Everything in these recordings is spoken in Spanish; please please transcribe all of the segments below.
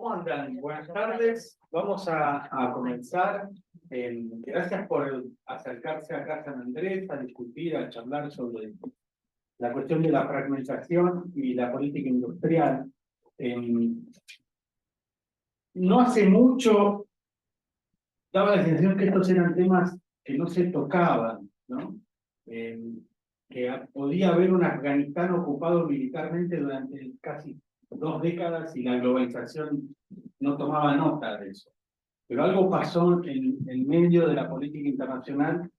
¿Cómo andan? Buenas tardes. Vamos a comenzar. Gracias por acercarse acá a San Andrés a discutir, a charlar sobre la cuestión de la fragmentación y la política industrial. No hace mucho daba la sensación que estos eran temas que no se tocaban, ¿no? Que podía haber un Afganistán ocupado militarmente durante casi 2 décadas y la globalización no tomaba nota de eso. Pero algo pasó en medio de la política internacional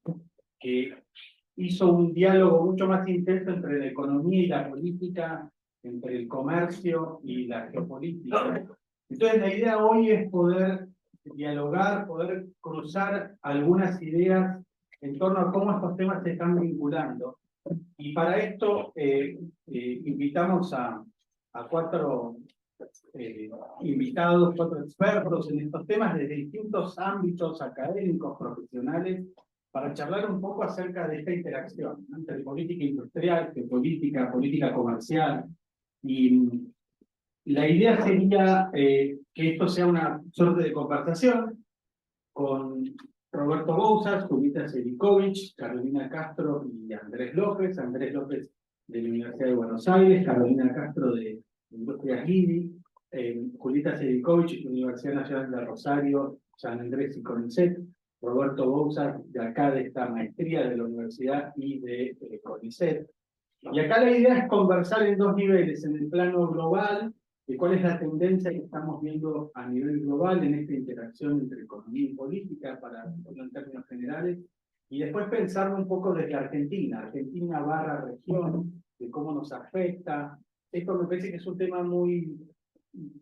que hizo un diálogo mucho más intenso entre la economía y la política, entre el comercio y la geopolítica. Entonces la idea hoy es poder dialogar, poder cruzar algunas ideas en torno a cómo estos temas se están vinculando. Y para esto invitamos a 4 invitados, 4 expertos en estos temas desde distintos ámbitos académicos, profesionales, para charlar un poco acerca de esta interacción, ¿no?, entre política industrial, política comercial. Y la idea sería que esto sea una suerte de conversación con Roberto Bouzas, Julita Selikovich, Carolina Castro y Andrés López de la Universidad de Buenos Aires, Carolina Castro de Industrias Guidi, Julita Selikovich, Universidad Nacional de Rosario, San Andrés y CONICET, Roberto Bouzas, de acá de esta maestría de la universidad y de CONICET. Y acá la idea es conversar en 2 niveles, en el plano global, de cuál es la tendencia que estamos viendo a nivel global en esta interacción entre economía y política, para ponerlo en términos generales, y después pensarlo un poco desde Argentina barra región, de cómo nos afecta. Esto me parece que es un tema muy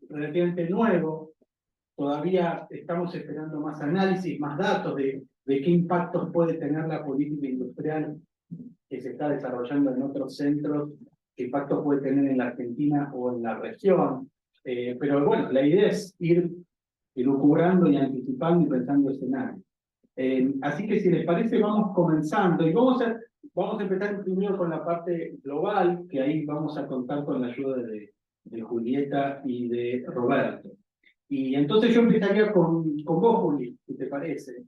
relativamente nuevo. Todavía estamos esperando más análisis, más datos de qué impactos puede tener la política industrial que se está desarrollando en otros centros, qué impacto puede tener en la Argentina o en la región. Pero bueno, la idea es ir elucubrando y anticipando y pensando escenarios. Así que si les parece, vamos comenzando. Y vamos a empezar primero con la parte global, que ahí vamos a contar con la ayuda de Julieta y de Roberto. Y entonces yo empezaría con vos, Juli, si te parece.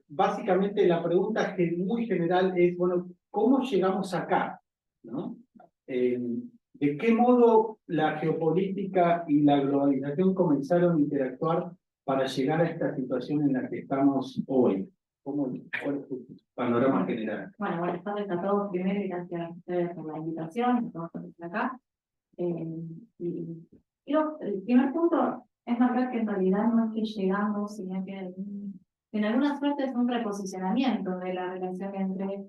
Básicamente la pregunta muy general es, bueno, ¿cómo llegamos acá? ¿No? ¿De qué modo la geopolítica y la globalización comenzaron a interactuar para llegar a esta situación en la que estamos hoy? ¿Cuál es tu panorama general? Bueno, buenas tardes a todos primero y gracias a ustedes por la invitación, a todos por estar acá. El primer punto es marcar que en realidad no es que llegamos, sino que en alguna suerte es un reposicionamiento de la relación entre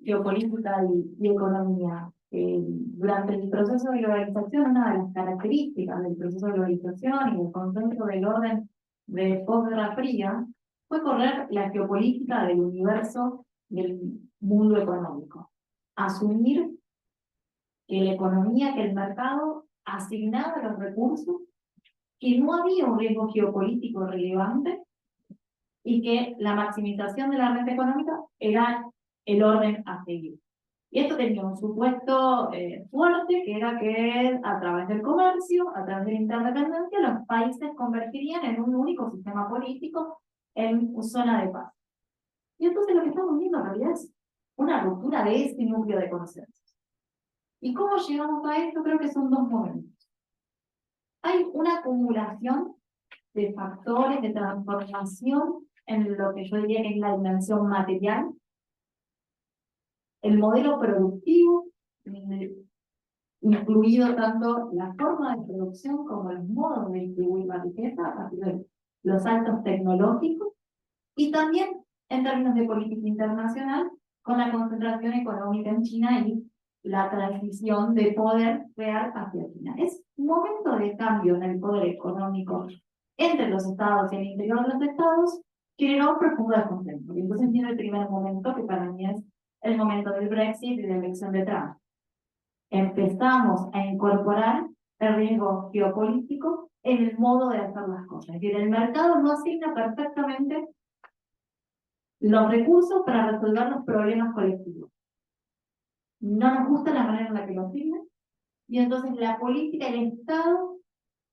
geopolítica y economía. Durante el proceso de globalización, una de las características del proceso de globalización y del consenso del orden de posguerra fría fue correr la geopolítica del universo del mundo económico. Asumir que la economía, que el mercado asignaba los recursos, que no había un riesgo geopolítico relevante y que la maximización de la renta económica era el orden a seguir. Y esto tenía un supuesto fuerte, que era que a través del comercio, a través de la interdependencia, los países convertirían en un único sistema político, en zona de paz. Y entonces lo que estamos viendo en realidad es una ruptura de ese núcleo de consensos. ¿Y cómo llegamos a esto? Creo que son 2 momentos. Hay una acumulación de factores de transformación en lo que yo diría que es la dimensión material. El modelo productivo, incluido tanto la forma de producción como los modos de distribuir la riqueza a partir de los saltos tecnológicos, y también en términos de política internacional, con la concentración económica en China y la transición de poder real hacia China. Es un momento de cambio en el poder económico entre los estados y el interior de los estados que generó profundo descontento. Y entonces viene el primer momento, que para mí es el momento del Brexit y de la elección de Trump. Empezamos a incorporar el riesgo geopolítico en el modo de hacer las cosas. Es decir, el mercado no asigna perfectamente los recursos para resolver los problemas colectivos. No nos gusta la manera en la que lo asignan, y entonces la política y el Estado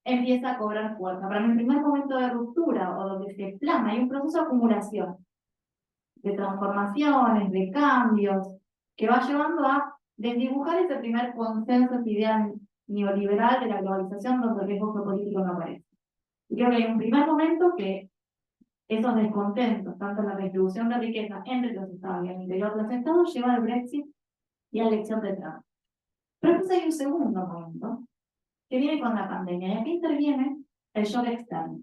empieza a cobrar fuerza. Para mi primer momento de ruptura, o donde se plasma, hay un proceso de acumulación, de transformaciones, de cambios, que va llevando a desdibujar ese primer consenso ideal neoliberal de la globalización donde el riesgo geopolítico no aparece. Y creo que hay un primer momento que esos descontentos, tanto en la distribución de riqueza entre los estados y en el interior de los estados, lleva al Brexit y a la elección de Trump. Pero después hay un segundo momento que viene con la pandemia, y aquí interviene el shock externo.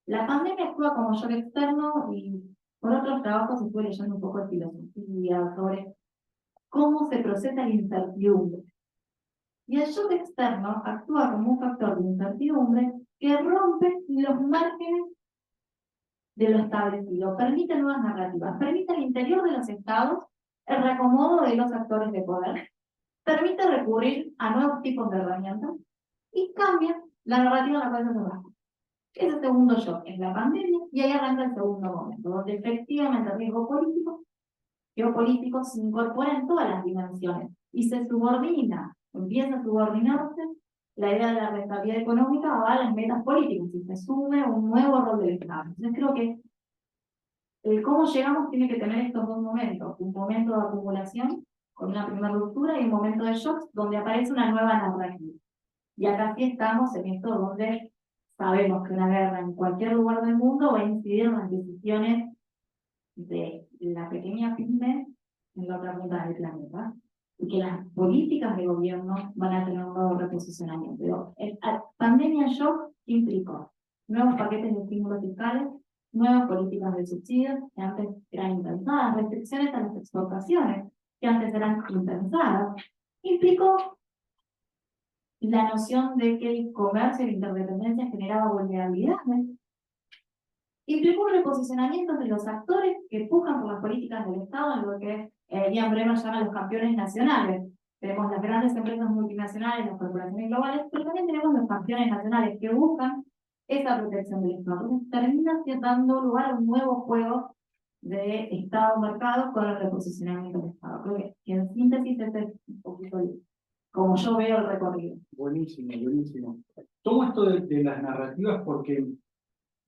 La pandemia actúa como shock externo y por otros trabajos estuve leyendo un poco de filosofía sobre cómo se procesa la incertidumbre. Y el shock externo actúa como un factor de incertidumbre que rompe los márgenes de lo establecido, permite nuevas narrativas, permite al interior de los estados el reacomodo de los actores de poder, permite recurrir a nuevos tipos de herramientas y cambia la narrativa en la cual se trabaja. Ese segundo shock es la pandemia y ahí arranca el segundo momento, donde efectivamente el riesgo político, geopolítico se incorpora en todas las dimensiones y se subordina, empieza a subordinarse la idea de la rentabilidad económica a las metas políticas y se asume un nuevo rol del Estado. Entonces creo que el cómo llegamos tiene que tener estos dos momentos, un momento de acumulación con una primera ruptura y un momento de shock donde aparece una nueva narrativa. Y acá sí estamos en esto donde sabemos que una guerra en cualquier lugar del mundo va a incidir en las decisiones de la pequeña pyme en la otra punta del planeta y que las políticas de gobierno van a tener un nuevo reposicionamiento. Pero pandemia shock implicó nuevos paquetes de estímulos fiscales, nuevas políticas de subsidios que antes eran impensadas, restricciones a las exportaciones que antes eran impensadas, implicó la noción de que el comercio y la interdependencia generaba vulnerabilidades, implicó un reposicionamiento de los actores que pujan por las políticas del Estado en lo que Ian Bremmer llama los campeones nacionales. Tenemos las grandes empresas multinacionales, las corporaciones globales, pero también tenemos los campeones nacionales que buscan esa protección del Estado. Entonces termina dando lugar a un nuevo juego de Estado-mercado con el reposicionamiento del Estado. Creo que en síntesis este es un poquito como yo veo el recorrido. Buenísimo, buenísimo. Tomo esto de las narrativas porque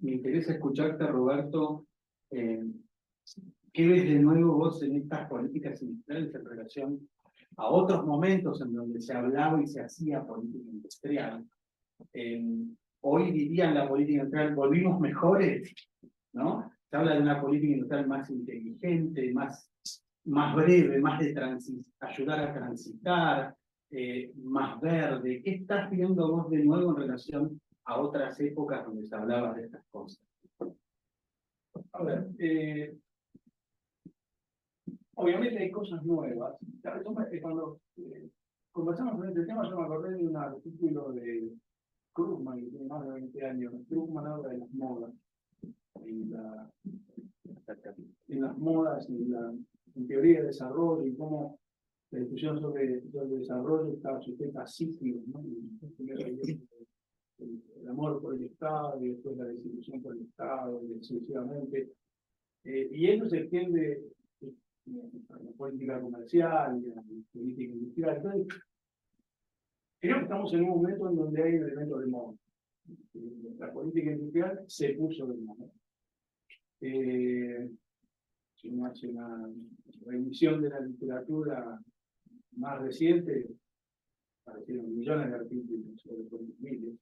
me interesa escucharte, Roberto. ¿Qué ves de nuevo vos en estas políticas industriales en relación a otros momentos en donde se hablaba y se hacía política industrial? Hoy dirían la política industrial, volvimos mejores, ¿no? Se habla de una política industrial más inteligente, más breve, más de ayudar a transitar, más verde. ¿Qué estás viendo vos de nuevo en relación a otras épocas donde se hablaba de estas cosas? A ver, obviamente hay cosas nuevas. Cuando conversamos sobre este tema, yo me acordé de un artículo de Krugman, que tiene más de 20 años. Krugman habla de las modas, en las modas, en teoría de desarrollo, y cómo la discusión sobre el desarrollo está sujeta a ciclos, ¿no? El amor por el Estado, y después la desilusión por el Estado, y sucesivamente. Y eso se extiende a la política comercial y a la política industrial. Entonces, creo que estamos en un momento en donde hay un elemento de moda. La política industrial se puso de moda. Si uno hace una revisión de la literatura más reciente, aparecieron millones de artículos sobre política,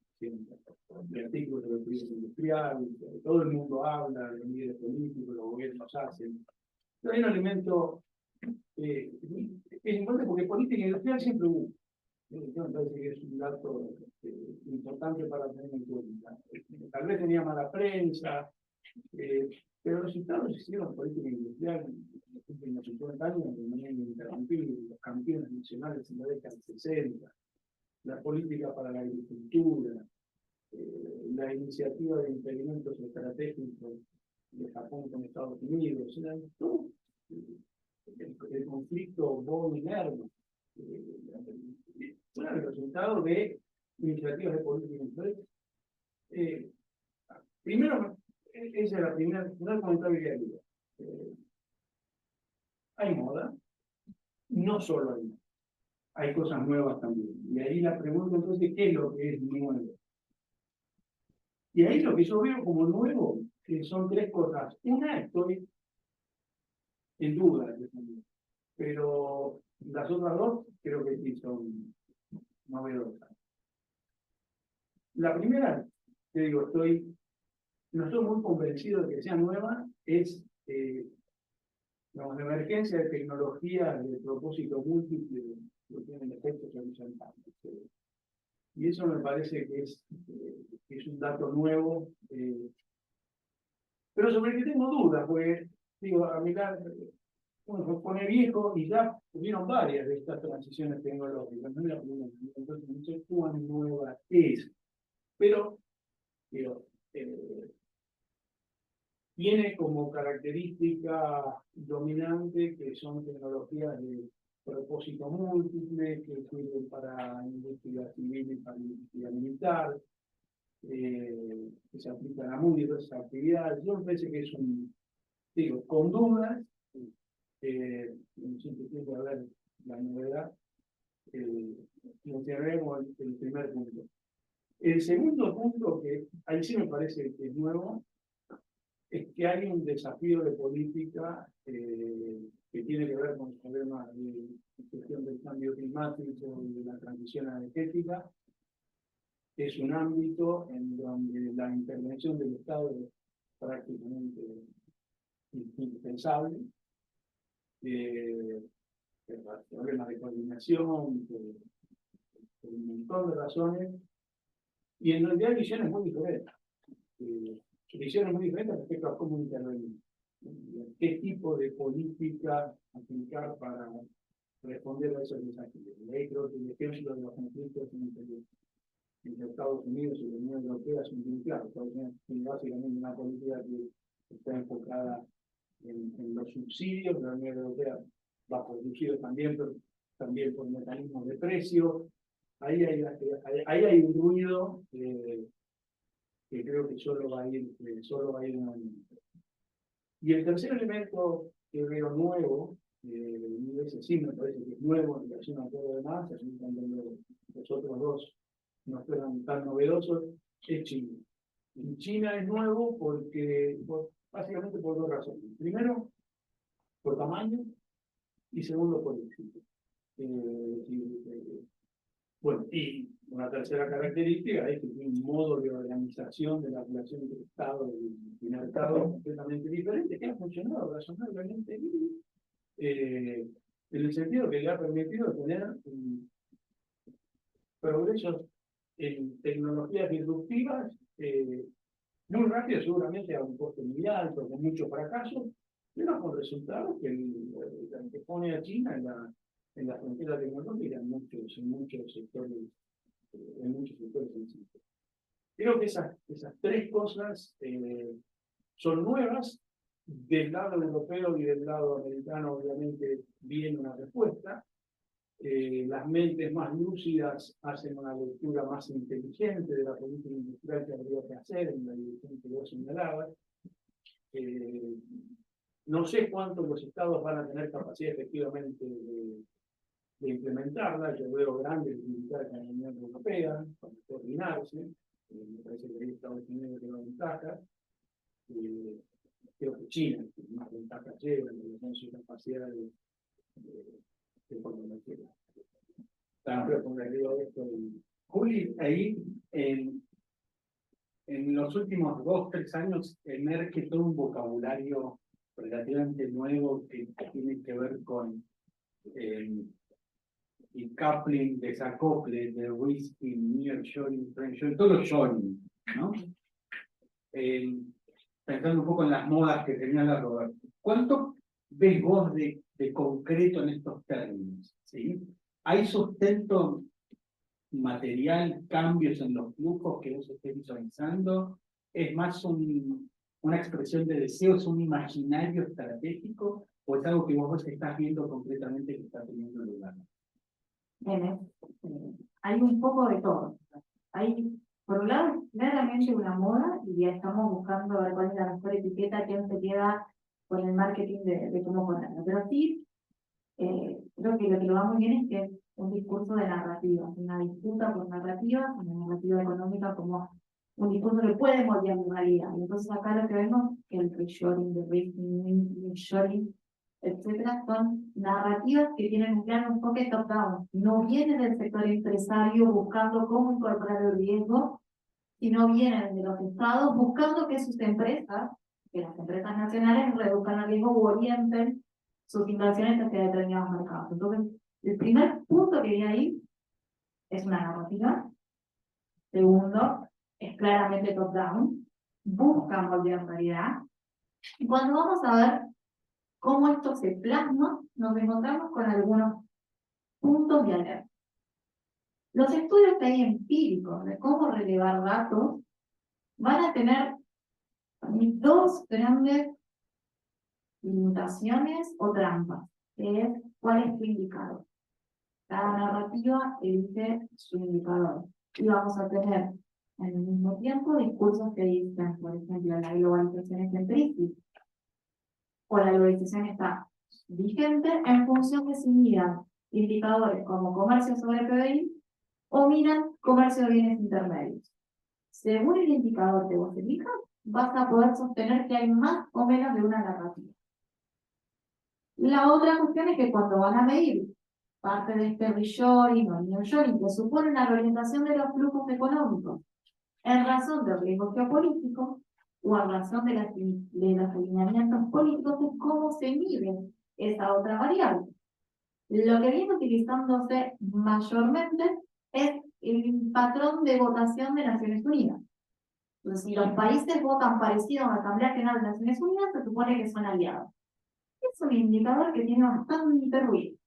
de artículos sobre política industrial, todo el mundo habla, los líderes políticos, los gobiernos hacen. Pero hay un elemento que es importante porque política industrial siempre hubo. Me parece que es un dato importante para tener en cuenta. Tal vez tenía mala prensa, pero los estados hicieron política industrial en los últimos 50 años de manera ininterrumpida, los campeones nacionales en la década del 60, la política para la agricultura, la iniciativa de impedimentos estratégicos de Japón con Estados Unidos, todo el conflicto Bonn-Nerva fue el resultado de iniciativas de política industrial. Primero, esa es la primera comentario que haría. Hay moda, no solo hay moda, hay cosas nuevas también. Y ahí la pregunta entonces, ¿qué es lo que es nuevo? Y ahí lo que yo veo como nuevo, que son tres cosas. Una, estoy en duda de eso, pero las otras dos creo que sí son novedosas. La primera, te digo, no estoy muy convencido de que sea nueva, es la emergencia de tecnologías de propósito múltiple que tienen efectos horizontantes. Y eso me parece que es un dato nuevo, pero sobre el que tengo dudas, porque, digo, a mirar, uno se pone viejo y ya tuvieron varias de estas transiciones tecnológicas, no es la primera, entonces no sé cuán nueva es, pero, digo, tiene como característica dominante que son tecnologías de propósito múltiple, que sirven para industria civil y para industria militar, que se aplican a muy diversas actividades. Yo me parece que es digo, con dudas, siempre tiene que haber la novedad, mencionaremos el primer punto. El segundo punto, que ahí sí me parece que es nuevo, es que hay un desafío de política que tiene que ver con el problema de gestión del cambio climático y de la transición energética. Es un ámbito en donde la intervención del Estado es prácticamente indispensable. Problemas de coordinación, por un montón de razones, y en realidad hay visiones muy diferentes. Visiones muy diferentes respecto a cómo intervenir. ¿Qué tipo de política aplicar para responder a esos desafíos? Y ahí creo que el ejemplo de los conflictos entre Estados Unidos y la Unión Europea es muy claro. Es básicamente una política que está enfocada en los subsidios. La Unión Europea va producido también, pero también por mecanismos de precio. Ahí hay un ruido que creo que solo va a ir en aumento. Y el tercer elemento que veo nuevo, y ese sí me parece que es nuevo en relación a todo lo demás, así cuando los otros dos no fueran tan novedosos, es China. Y China es nuevo básicamente por dos razones. Primero, por tamaño, y segundo, por éxito. Bueno, y una tercera característica es que tiene un modo de organización de la relación entre Estado y mercado completamente diferente, que ha funcionado razonablemente bien, en el sentido que le ha permitido tener progresos en tecnologías disruptivas muy rápidos, seguramente a un costo muy alto, con muchos fracasos, pero con resultados que pone a China en la frontera tecnológica en muchos sectores sensibles. Creo que esas tres cosas son nuevas. Del lado europeo y del lado americano, obviamente, viene una respuesta. Las mentes más lúcidas hacen una lectura más inteligente de la política industrial que habría que hacer en la dirección que yo señalaba. No sé cuánto los estados van a tener capacidad efectivamente de implementarla. Yo veo grandes dificultades en la Unión Europea para coordinarse. Me parece que hay Estados Unidos que no ventaja. Creo que China más ventaja lleva en relación a su capacidad de coordinación. Juli, ahí en los últimos 2 o 3 años emerge todo un vocabulario relativamente nuevo que tiene que ver con el coupling, desacople, de risking, nearshoring, friendshoring, todo lo shoring, ¿no? Pensando un poco en las modas que señala Roberto. ¿Cuánto ves vos de concreto en estos términos? ¿Sí? ¿Hay sustento material, cambios en los flujos que vos estés visualizando? ¿Es más una expresión de deseos, un imaginario estratégico, o es algo que vos estás viendo concretamente que está teniendo lugar? Hay un poco de todo. Hay, por un lado, claramente una moda, y ya estamos buscando ver cuál es la mejor etiqueta que se queda con el marketing de cómo ponerlo. Pero sí, creo que lo que lo va muy bien es que es un discurso de narrativa, una disputa por narrativas, una narrativa económica como un discurso que puede moldear la realidad. Y entonces acá lo que vemos es que el reshoring, el reshoring, etcétera, son narrativas que tienen un claro enfoque top-down. No vienen del sector empresario buscando cómo incorporar el riesgo, sino vienen de los estados buscando que sus empresas, que las empresas nacionales reduzcan el riesgo o orienten sus inversiones hacia determinados mercados. Entonces, el primer punto que viene ahí es una narrativa. Segundo, es claramente top-down, busca moldear realidad. Y cuando vamos a ver cómo esto se plasma, nos encontramos con algunos puntos de alerta. Los estudios que hay empíricos de cómo relevar datos van a tener dos grandes limitaciones o trampas, que es cuál es su indicador. Cada narrativa elige su indicador. Y vamos a tener al mismo tiempo discursos que dicen, por ejemplo, la globalización está en crisis, o la globalización está vigente en función de si miran indicadores como comercio sobre PBI o miran comercio de bienes intermedios. Según el indicador que vos elijas, vas a poder sostener que hay más o menos de una narrativa. La otra cuestión es que cuando van a medir parte de este reshoring o nearshoring, que supone una reorientación de los flujos económicos en razón del riesgo geopolítico o en razón de los alineamientos políticos, es cómo se mide esa otra variable. Lo que viene utilizándose mayormente es el patrón de votación de Naciones Unidas. Entonces, si los países votan parecido a la Asamblea General de Naciones Unidas, se supone que son aliados. Es un indicador que tiene bastante ruido.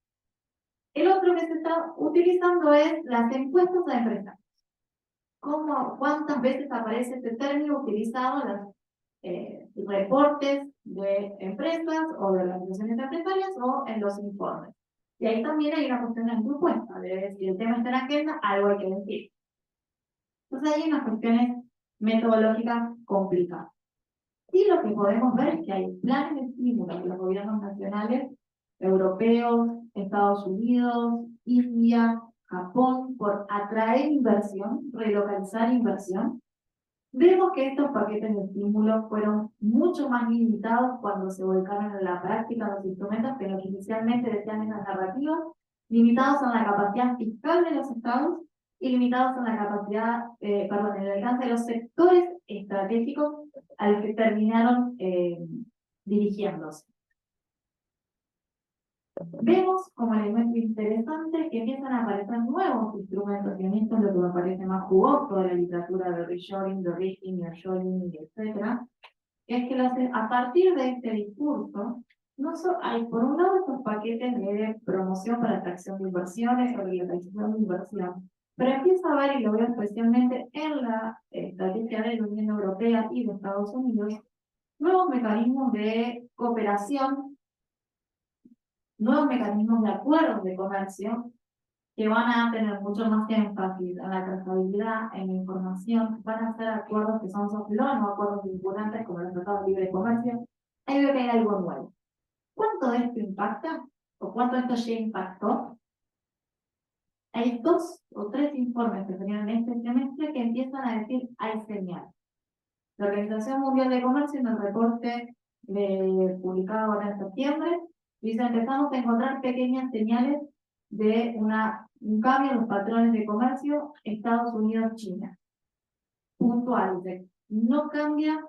El otro que se está utilizando es las encuestas a empresarios. ¿Cuántas veces aparece este término utilizado en los reportes de empresas o de organizaciones empresariales o en los informes? Y ahí también hay una cuestión de encuesta, de si el tema está en la agenda, algo hay que decir. Entonces hay unas cuestiones metodológicas complicadas. Y lo que podemos ver es que hay planes de estímulo de los gobiernos nacionales, europeos, Estados Unidos, India, Japón, por atraer inversión, relocalizar inversión. Vemos que estos paquetes de estímulo fueron mucho más limitados cuando se volcaron en la práctica los instrumentos que lo que inicialmente decían esas narrativas, limitados en la capacidad fiscal de los estados y limitados en la capacidad, en el alcance de los sectores estratégicos a los que terminaron dirigiéndose. Vemos como elemento interesante que empiezan a aparecer nuevos instrumentos, y a mí esto es lo que me parece más jugoso de la literatura de reshoring, de risking, nearshoring, etc., es que a partir de este discurso, hay por un lado estos paquetes de promoción para atracción de inversiones o relocalización de inversión, pero empieza a haber, y lo veo especialmente en la estrategia de la Unión Europea y de Estados Unidos, nuevos mecanismos de cooperación, nuevos mecanismos de acuerdos de comercio que van a tener mucho más énfasis en la trazabilidad, en la información, van a ser acuerdos que son soft law, no acuerdos vinculantes como los tratados de libre comercio. Ahí veo que hay algo nuevo. ¿Cuánto de esto impacta? ¿O cuánto de esto ya impactó? Hay 2 o 3 informes que salieron en este semestre que empiezan a decir hay señales. La Organización Mundial de Comercio, en el reporte publicado ahora en septiembre, dice: empezamos a encontrar pequeñas señales de un cambio en los patrones de comercio Estados Unidos-China. Puntual, no cambia,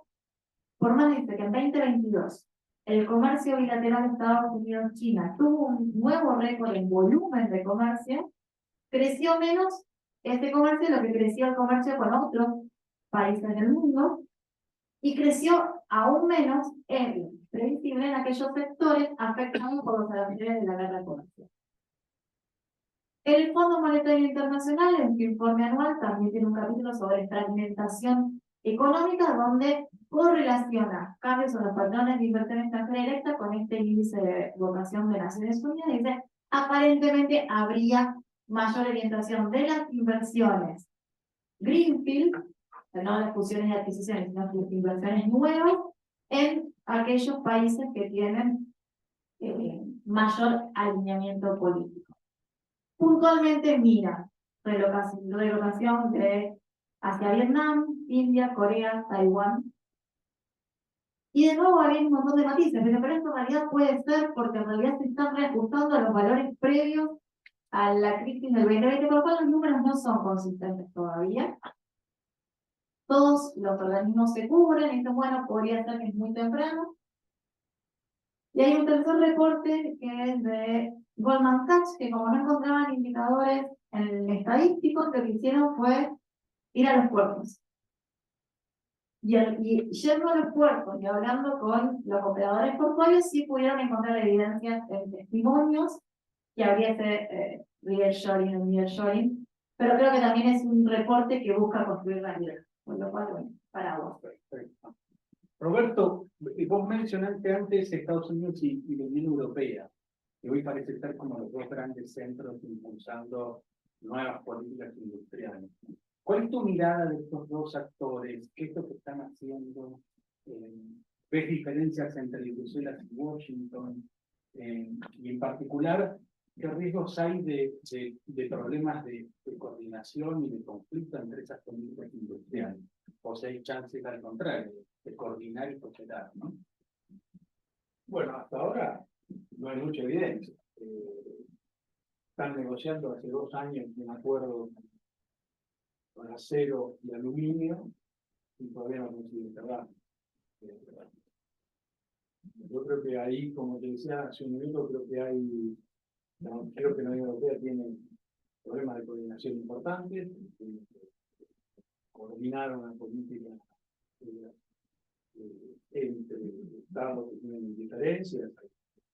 por más dice que en 2022 el comercio bilateral Estados Unidos-China tuvo un nuevo récord en volumen de comercio, creció menos este comercio de lo que creció el comercio con otros países del mundo, y creció aún menos previsible en aquellos sectores afectados por los aranceles de la guerra comercial. El Fondo Monetario Internacional, en su informe anual, también tiene un capítulo sobre fragmentación económica, donde correlaciona cambios en los patrones de inversión extranjera directa con este índice de votación de Naciones Unidas, y dice: aparentemente habría mayor orientación de las inversiones greenfield, no las fusiones y adquisiciones, sino las inversiones nuevas, en aquellos países que tienen mayor alineamiento político. Puntualmente mira relocación de hacia Vietnam, India, Corea, Taiwán. Y de nuevo había un montón de matices, pero esto en realidad puede ser porque en realidad se están reajustando a los valores previos a la crisis del 2020, por lo cual los números no son consistentes todavía. Todos los organismos se cubren y dicen, bueno, podría ser que es muy temprano. Y hay un tercer reporte que es de Goldman Sachs, que como no encontraban indicadores en estadísticos, lo que hicieron fue ir a los puertos. Y yendo a los puertos y hablando con los operadores portuarios, sí pudieron encontrar evidencias en testimonios que habría ese nearshoring o nearshoring, pero creo que también es un reporte que busca construir realidad, con lo cual, bueno, paraguas. Perfecto. Roberto, vos mencionaste antes Estados Unidos y la Unión Europea, que hoy parece estar como los dos grandes centros impulsando nuevas políticas industriales. ¿Cuál es tu mirada de estos dos actores? ¿Qué es lo que están haciendo? ¿Ves diferencias entre Bruselas y Washington? Y en particular, ¿qué riesgos hay de problemas de coordinación y de conflicto entre esas políticas industriales? O sea, hay chances al contrario, de coordinar y cooperar, ¿no? Bueno, hasta ahora no hay mucha evidencia. Están negociando hace 2 años un acuerdo con acero y aluminio y todavía no consiguen cerrar. Yo creo que ahí, como te decía hace un minuto, creo que creo que la Unión Europea tiene problemas de coordinación importantes, coordinar una política entre estados que tienen diferencias.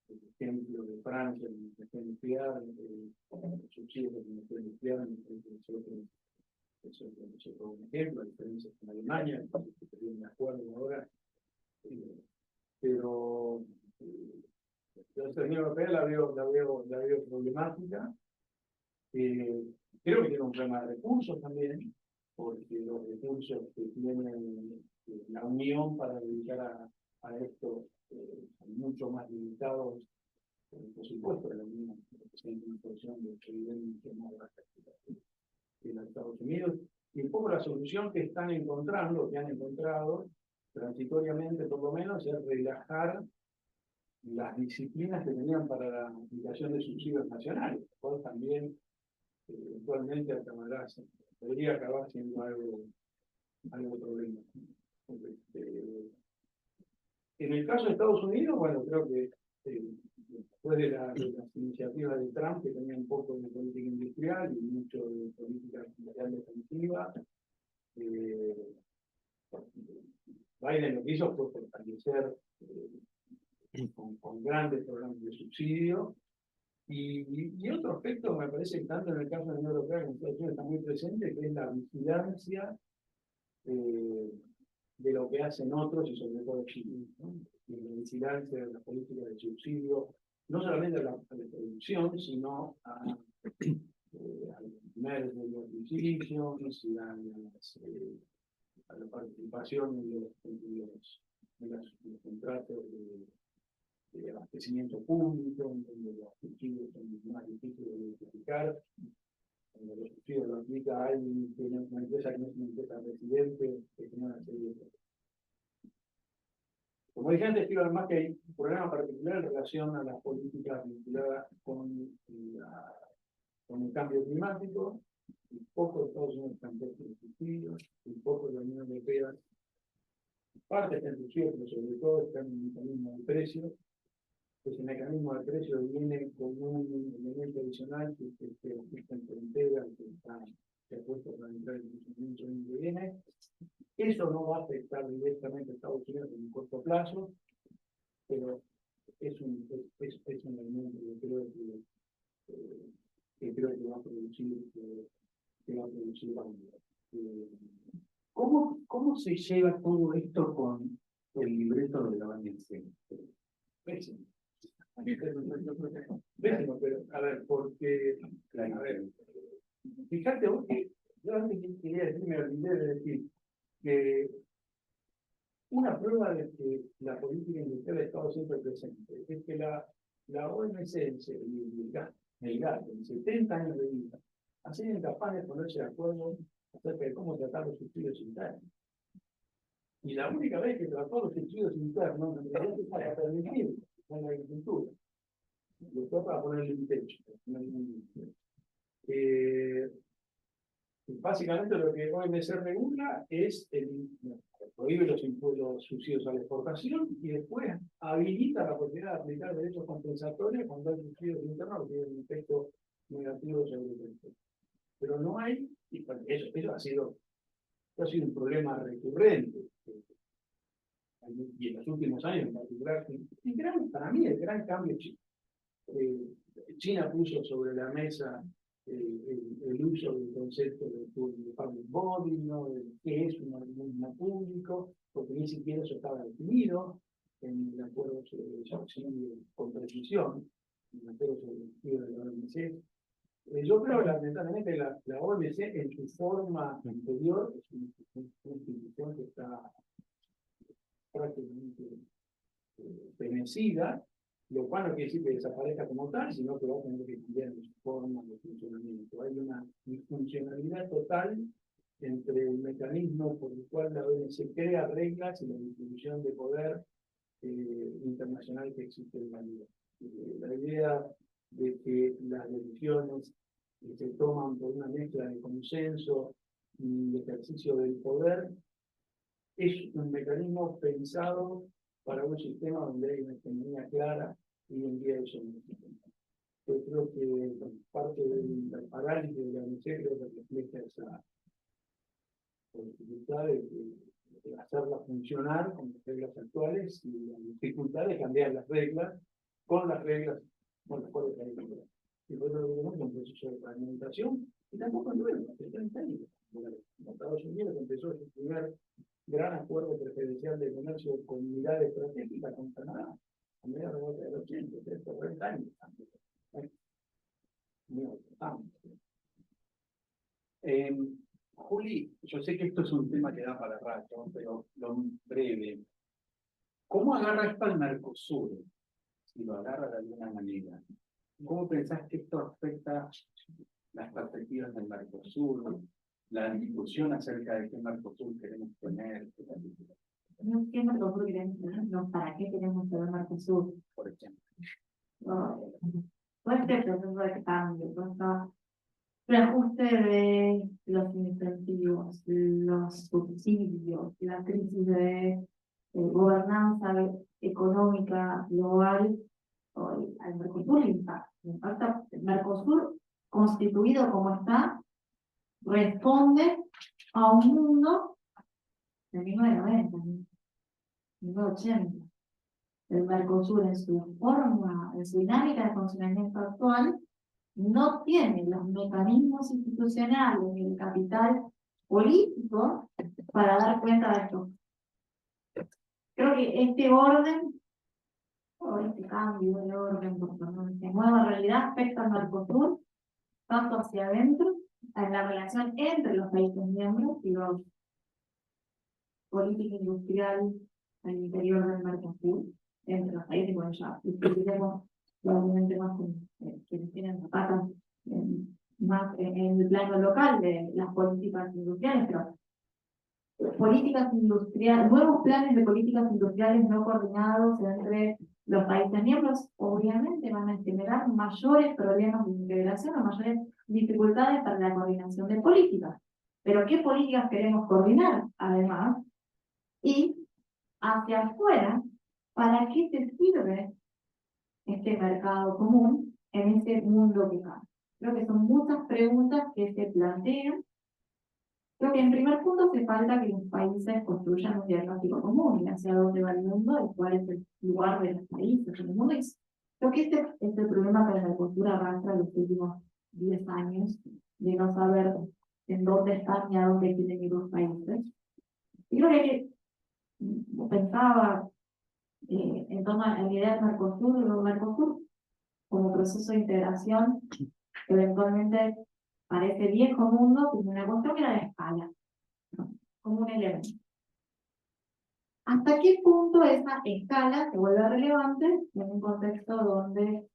El ejemplo de Francia en la energía nuclear, los subsidios de la energía nuclear, es otro un ejemplo, a diferencia con Alemania, que tienen un acuerdo ahora, pero la Unión Europea la veo problemática. Creo que tiene un problema de recursos también, porque los recursos que tiene la Unión para dedicar a esto son mucho más limitados, por supuesto, de la Unión, representa una porción de evidentemente más baja que los Estados Unidos, y un poco la solución que están encontrando, que han encontrado, transitoriamente por lo menos, es relajar las disciplinas que tenían para la aplicación de subsidios nacionales, lo cual también eventualmente podría acabar siendo algo problema. En el caso de Estados Unidos, bueno, creo que después de las iniciativas de Trump, que tenía un poco de política industrial y mucho de política industrial defensiva, Biden lo que hizo fue fortalecer con grandes programas de subsidio. Y otro aspecto me parece que tanto en el caso de la Unión Europea como en Estados Unidos está muy presente, que es la vigilancia de lo que hacen otros y sobre todo Chile, ¿no? Y la vigilancia de las políticas de subsidio, no solamente a la producción, sino a los primeros de los edificios y a la participación de los contratos de abastecimiento público, donde los subsidios son más difíciles de identificar. Cuando los subsidios lo aplica a alguien que no es una empresa que no es una empresa residente, que tiene una serie de cosas. Como dije antes, quiero además que hay un problema particular en relación a las políticas vinculadas con el cambio climático. Y poco de Estados Unidos están puestos en subsidios, y poco de la Unión Europea. Parte está en subsidios, pero sobre todo está en un mecanismo de precio. Ese mecanismo de precio viene con un elemento adicional que es este ajuste en frontera que ha puesto para entrar en funcionamiento el año que viene. Eso no va a afectar directamente a Estados Unidos en un corto plazo, pero es un elemento que creo que va a producir valor. ¿Cómo se lleva todo esto con el libreto de la Valencia? Pésimo, pero a ver, porque, a ver, fíjate vos que yo antes quería decir, me olvidé de decir que una prueba de que la política industrial ha estado siempre presente es que la OMC, el GATT, en 70 años de vida, ha sido incapaz de ponerse de acuerdo acerca de cómo tratar los subsidios internos. Y la única vez que trató los subsidios internos, en realidad es para permitir en la agricultura. Después para ponerle un techo. Básicamente lo que OMC regula es prohíbe los subsidios a la exportación y después habilita la posibilidad de aplicar derechos compensatorios cuando hay subsidios internos que tienen un efecto negativo sobre el sector. Pero no hay, y eso ha sido un problema recurrente. Y en los últimos años en particular, para mí el gran cambio China. China puso sobre la mesa el uso del concepto de public body, ¿no? ¿Qué es un organismo público? Porque ni siquiera eso estaba definido en el acuerdo sobre con precisión, en el acuerdo sobre el estudio de la OMC. Yo creo que lamentablemente la OMC en su forma anterior es una institución que está prácticamente fenecida, lo cual no quiere decir que desaparezca como tal, sino que va a tener que cambiar su forma de funcionamiento. Hay una disfuncionalidad total entre el mecanismo por el cual la OMC crea reglas y la distribución de poder internacional que existe en la vida. La idea de que las decisiones se toman por una mezcla de consenso y ejercicio del poder es un mecanismo pensado para un sistema donde hay una economía clara y un día eso no existe. Yo creo que parte del parálisis de la OMC creo que refleja esa dificultad de hacerla funcionar con las reglas actuales y la dificultad de cambiar las reglas con las reglas con las cuales hay que cambiar. Y por eso lo vemos un proceso de fragmentación y tampoco es nuevo, hace 30 años. En Estados Unidos empezó su primer gran acuerdo preferencial de comercio con unidad estratégica con Canadá a mediados de la década del 80, 40 años. Muy importante. Juli, yo sé que esto es un tema que da para rato, pero lo breve. ¿Cómo agarra esto al Mercosur? Si lo agarra de alguna manera. ¿Cómo pensás que esto afecta las perspectivas del Mercosur? La discusión acerca de qué Mercosur queremos tener. No, ¿qué Mercosur queremos tener? No, ¿para qué queremos tener Mercosur? Por ejemplo. Todo este proceso de cambio, todo el ajuste de los incentivos, los subsidios, la crisis de gobernanza económica global, al Mercosur le impacta. El Mercosur, constituido como está, responde a un mundo de 1990, 1980. El Mercosur en su forma, en su dinámica de funcionamiento actual, no tiene los mecanismos institucionales ni el capital político para dar cuenta de esto. Creo que este orden, o este cambio de orden, esta nueva realidad afecta al Mercosur, tanto hacia adentro, en la relación entre los países miembros y la política industrial al interior del Mercosur, entre los países, bueno, ya discutiremos probablemente más quienes tienen la pata más en el plano local de las políticas industriales, pero políticas industriales, nuevos planes de políticas industriales no coordinados entre los países miembros, obviamente van a generar mayores problemas de integración o mayores dificultades para la coordinación de políticas. Pero ¿qué políticas queremos coordinar, además? Y hacia afuera, ¿para qué te sirve este mercado común en ese mundo que cambia? Creo que son muchas preguntas que se plantean. Creo que en primer punto hace falta que los países construyan un diagnóstico común y hacia dónde va el mundo y cuál es el lugar de los países en el mundo. Creo que este es el problema que la cultura arrastra los últimos 10 años, de no saber en dónde están y a dónde quieren ir los países. Y creo que pensaba en torno a la idea del Mercosur como proceso de integración que eventualmente parece viejo mundo, como una cuestión que era de escala, ¿no? Como un elemento. ¿Hasta qué punto esa escala se vuelve relevante en un contexto donde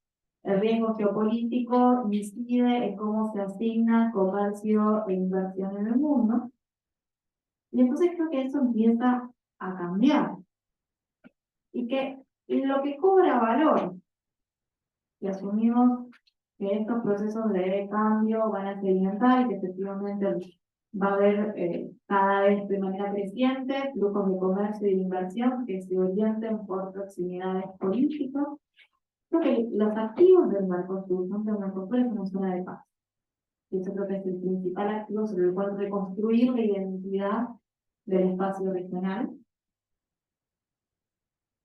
el riesgo geopolítico incide en cómo se asigna comercio e inversión en el mundo. Y entonces creo que eso empieza a cambiar. Y que lo que cobra valor, y asumimos que estos procesos de cambio van a sedimentar y que efectivamente va a haber cada vez de manera creciente flujos de comercio y de inversión que se orienten por proximidades políticas. Creo que los activos del Mercosur son que el Mercosur es una zona de paz. Y eso creo que es el principal activo sobre el cual reconstruir la identidad del espacio regional.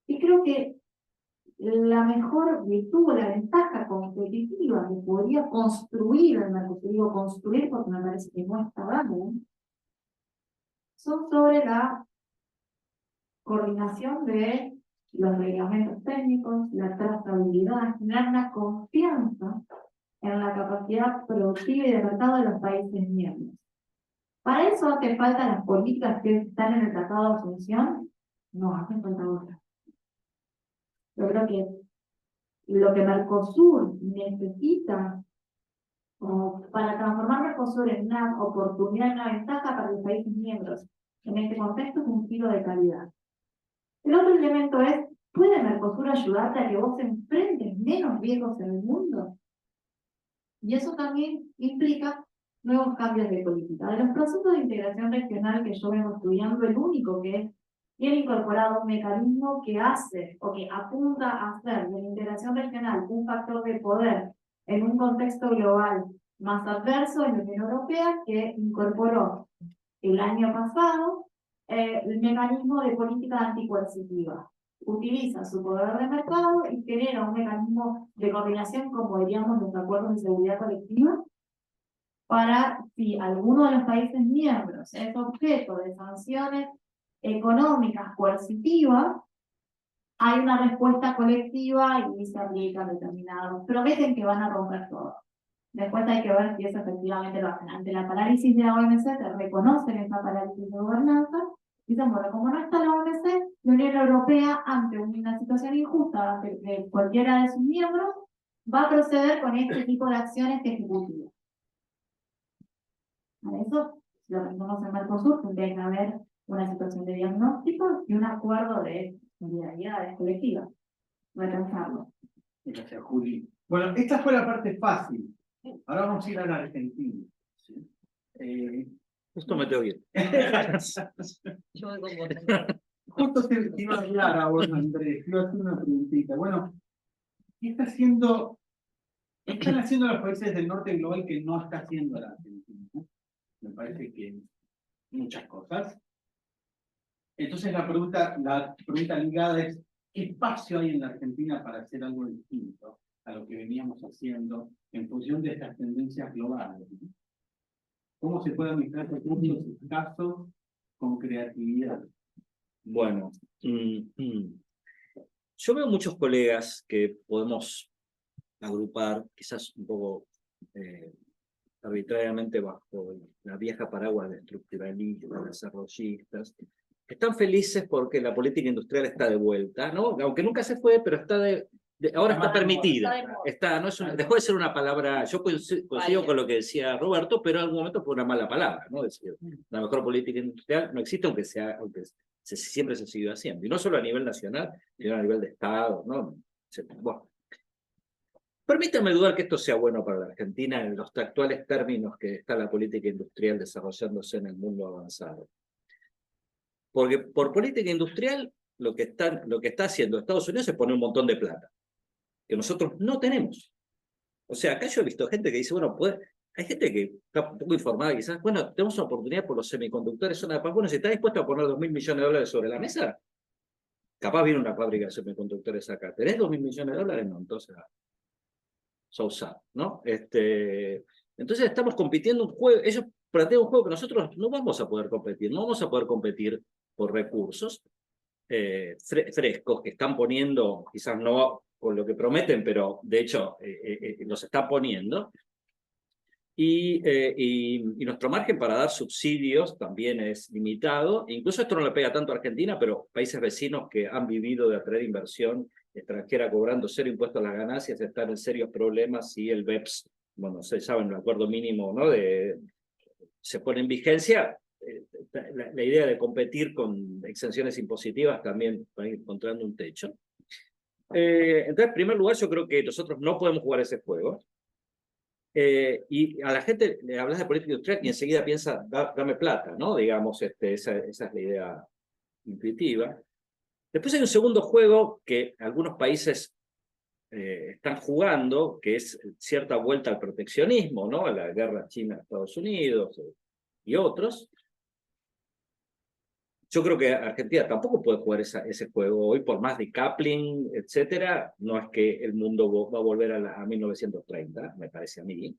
Y creo que la mejor virtud, la ventaja competitiva que podría construir el Mercosur, digo construir porque me parece que no está dando, son sobre la coordinación de los reglamentos técnicos, la trazabilidad, generar una confianza en la capacidad productiva y de mercado de los países miembros. Para eso hace falta las políticas que están en el Tratado de Asunción, no hacen falta otras. Yo creo que lo que Mercosur necesita para transformar Mercosur en una oportunidad, una ventaja para los países miembros en este contexto es un giro de calidad. El otro elemento es, ¿puede Mercosur ayudarte a que vos enfrentes menos riesgos en el mundo? Y eso también implica nuevos cambios de política. De los procesos de integración regional que yo vengo estudiando, el único que tiene incorporado un mecanismo que hace o que apunta a hacer de la integración regional un factor de poder en un contexto global más adverso en la Unión Europea, que incorporó el año pasado el mecanismo de política anticoercitiva. Utiliza su poder de mercado y genera un mecanismo de coordinación, como diríamos, los acuerdos de seguridad colectiva, para si alguno de los países miembros es objeto de sanciones económicas coercitivas, hay una respuesta colectiva y se aplican determinados. Prometen que van a romper todo. Después hay que ver si eso efectivamente lo hacen. Ante la parálisis de la OMC, te reconocen esa parálisis de gobernanza, y dicen, bueno, como no está la OMC, la Unión Europea, ante una situación injusta de cualquiera de sus miembros, va a proceder con este tipo de acciones ejecutivas. Para eso, lo que vemos en Mercosur, tendría que haber una situación de diagnóstico y un acuerdo de solidaridad colectiva. Voy a pensarlo. Gracias, Juli. Bueno, esta fue la parte fácil. Ahora vamos a ir a la Argentina. ¿Sí? Justo me tengo que ir. Yo voy con vos. Justo te iba a hablar ahora, Andrés. Iba a hacer una preguntita. Bueno, ¿qué están haciendo los países del norte global que no está haciendo la Argentina? Me parece que muchas cosas. Entonces la pregunta ligada es, ¿qué espacio hay en la Argentina para hacer algo distinto a lo que veníamos haciendo en función de estas tendencias globales? ¿Cómo se puede administrar recursos escasos con creatividad? Bueno, yo veo muchos colegas que podemos agrupar, quizás un poco arbitrariamente bajo la vieja paraguas de estructuralistas, desarrollistas, que están felices porque la política industrial está de vuelta, ¿no? Aunque nunca se fue, pero está ahora está permitida. No es dejó de ser una palabra, yo coincido con lo que decía Roberto, pero en algún momento fue una mala palabra, ¿no? Es decir, la mejor política industrial no existe, aunque siempre se ha seguido haciendo. Y no solo a nivel nacional, sino a nivel de Estado, ¿no? Bueno. Permítanme dudar que esto sea bueno para la Argentina en los actuales términos que está la política industrial desarrollándose en el mundo avanzado. Porque por política industrial lo que está haciendo Estados Unidos es poner un montón de plata, que nosotros no tenemos. O sea, acá yo he visto gente que dice, bueno, hay gente que está un poco informada quizás, bueno, tenemos una oportunidad por los semiconductores, zona de paz, bueno, si está dispuesto a poner $2.000 millones sobre la mesa, capaz viene una fábrica de semiconductores acá. ¿Tenés $2.000 millones? No, entonces... so sad, ¿no? Entonces estamos compitiendo un juego, ellos plantean un juego que nosotros no vamos a poder competir, no vamos a poder competir por recursos frescos que están poniendo, quizás no con lo que prometen, pero de hecho los están poniendo. Y nuestro margen para dar subsidios también es limitado. Incluso esto no le pega tanto a Argentina, pero países vecinos que han vivido de atraer inversión extranjera cobrando cero impuestos a las ganancias están en serios problemas si el BEPS, bueno, se saben, el acuerdo mínimo, ¿no? Se pone en vigencia. La idea de competir con exenciones impositivas también va encontrando un techo. Entonces, en primer lugar, yo creo que nosotros no podemos jugar ese juego. Y a la gente le hablas de política industrial y enseguida piensa, dame plata, ¿no? Digamos, esa es la idea intuitiva. Después hay un segundo juego que algunos países están jugando, que es cierta vuelta al proteccionismo, ¿no? A la guerra China-Estados Unidos y otros. Yo creo que Argentina tampoco puede jugar ese juego hoy, por más decoupling, etcétera. No es que el mundo va a volver a 1930, me parece a mí.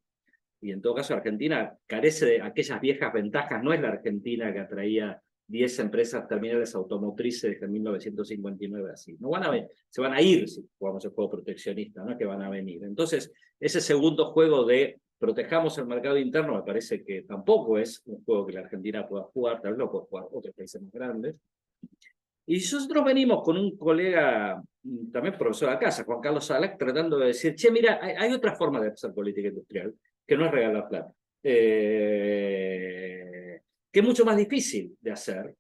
Y en todo caso, Argentina carece de aquellas viejas ventajas. No es la Argentina que atraía 10 empresas terminales automotrices desde 1959 así. No van a venir, se van a ir si jugamos el juego proteccionista, no es que van a venir. Entonces, ese segundo juego de protejamos el mercado interno me parece que tampoco es un juego que la Argentina pueda jugar, tal vez lo pueden jugar otros países más grandes. Y nosotros venimos con un colega, también profesor de casa, Juan Carlos Salac, tratando de decir, che, mira, hay otra forma de hacer política industrial, que no es regalar plata. Que es mucho más difícil de hacer,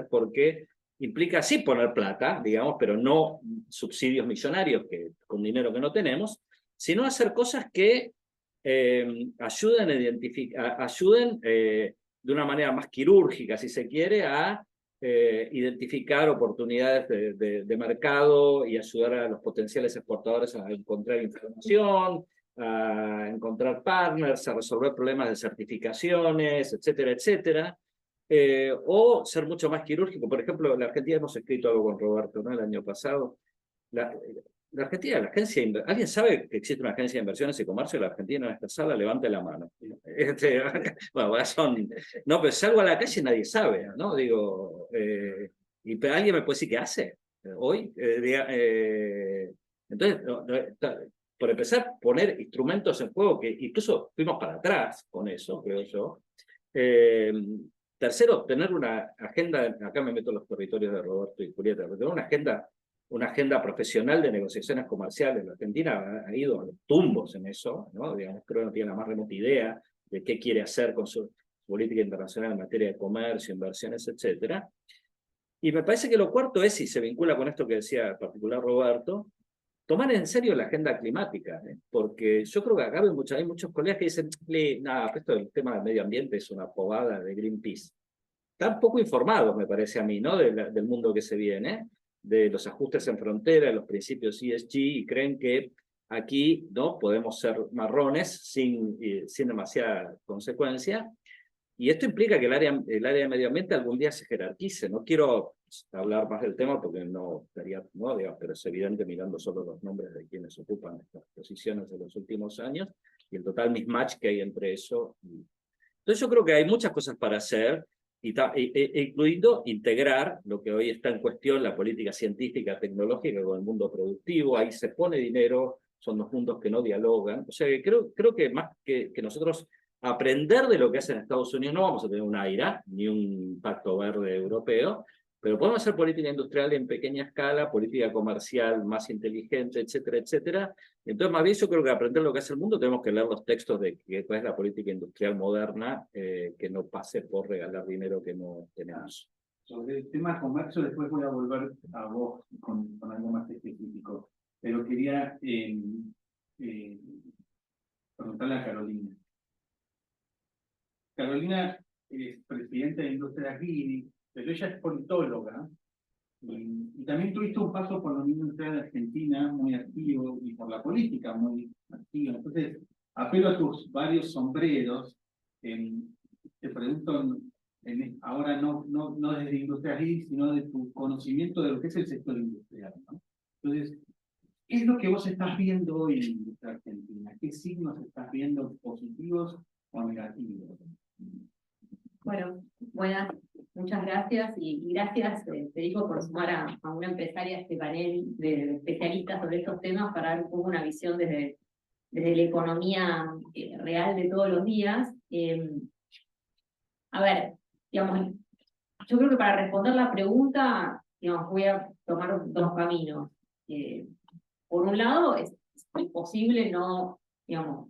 porque implica sí poner plata, digamos, pero no subsidios millonarios con dinero que no tenemos, sino hacer cosas que ayuden de una manera más quirúrgica, si se quiere, a identificar oportunidades de mercado y ayudar a los potenciales exportadores a encontrar información, a encontrar partners, a resolver problemas de certificaciones, etcétera, etcétera. O ser mucho más quirúrgico. Por ejemplo, en la Argentina hemos escrito algo con Roberto, ¿no? El año pasado. La Argentina, ¿alguien sabe que existe una agencia de inversiones y comercio de la Argentina en esta sala? Levante la mano. Bueno, no, pero salgo a la calle y nadie sabe, ¿no? Digo, pero alguien me puede decir qué hace hoy. Entonces, por empezar, poner instrumentos en juego que incluso fuimos para atrás con eso, creo yo. Tercero, tener una agenda, acá me meto en los territorios de Roberto y Julieta, pero tener una agenda profesional de negociaciones comerciales. La Argentina ha ido a los tumbos en eso, ¿no? Digamos, creo que no tiene la más remota idea de qué quiere hacer con su política internacional en materia de comercio, inversiones, etcétera. Y me parece que lo cuarto es, y se vincula con esto que decía en particular Roberto, tomar en serio la agenda climática, porque yo creo que acá hay muchos colegas que dicen, nada, esto del tema del medio ambiente es una pobada de Greenpeace. Están poco informados, me parece a mí, ¿no? Del mundo que se viene, de los ajustes en frontera, de los principios ESG, y creen que aquí no podemos ser marrones sin demasiada consecuencia. Y esto implica que el área de medio ambiente algún día se jerarquice. No quiero hablar más del tema porque no estaría, no, digamos, pero es evidente mirando solo los nombres de quienes ocupan estas posiciones de los últimos años y el total mismatch que hay entre eso. Entonces yo creo que hay muchas cosas para hacer, incluyendo integrar lo que hoy está en cuestión, la política científica, tecnológica con el mundo productivo. Ahí se pone dinero, son dos mundos que no dialogan. O sea, creo que más que nosotros aprender de lo que hacen Estados Unidos, no vamos a tener un AIRA, ni un pacto verde europeo, pero podemos hacer política industrial en pequeña escala, política comercial más inteligente, etcétera, etcétera. Entonces, más bien yo creo que aprender lo que hace el mundo tenemos que leer los textos de cuál es la política industrial moderna, que no pase por regalar dinero que no tenemos. Sobre el tema comercio, después voy a volver a vos con algo más específico, pero quería preguntarle a Carolina. Carolina es presidenta de Industrias Guidi, pero ella es politóloga y también tuviste un paso por la Unión Industrial de Argentina muy activo y por la política muy activo. Entonces, apelo a tus varios sombreros. Te pregunto ahora no desde Industrias Guidi, sino de tu conocimiento de lo que es el sector industrial, ¿no? Entonces, ¿qué es lo que vos estás viendo hoy en la industria argentina? ¿Qué signos estás viendo positivos o negativos? Bueno, buenas, muchas gracias y gracias, Federico, por sumar a una empresaria a este panel de especialistas sobre estos temas para dar un poco una visión desde desde la economía real de todos los días. A ver, digamos, yo creo que para responder la pregunta, digamos, voy a tomar dos caminos. Por un lado, es imposible no, digamos,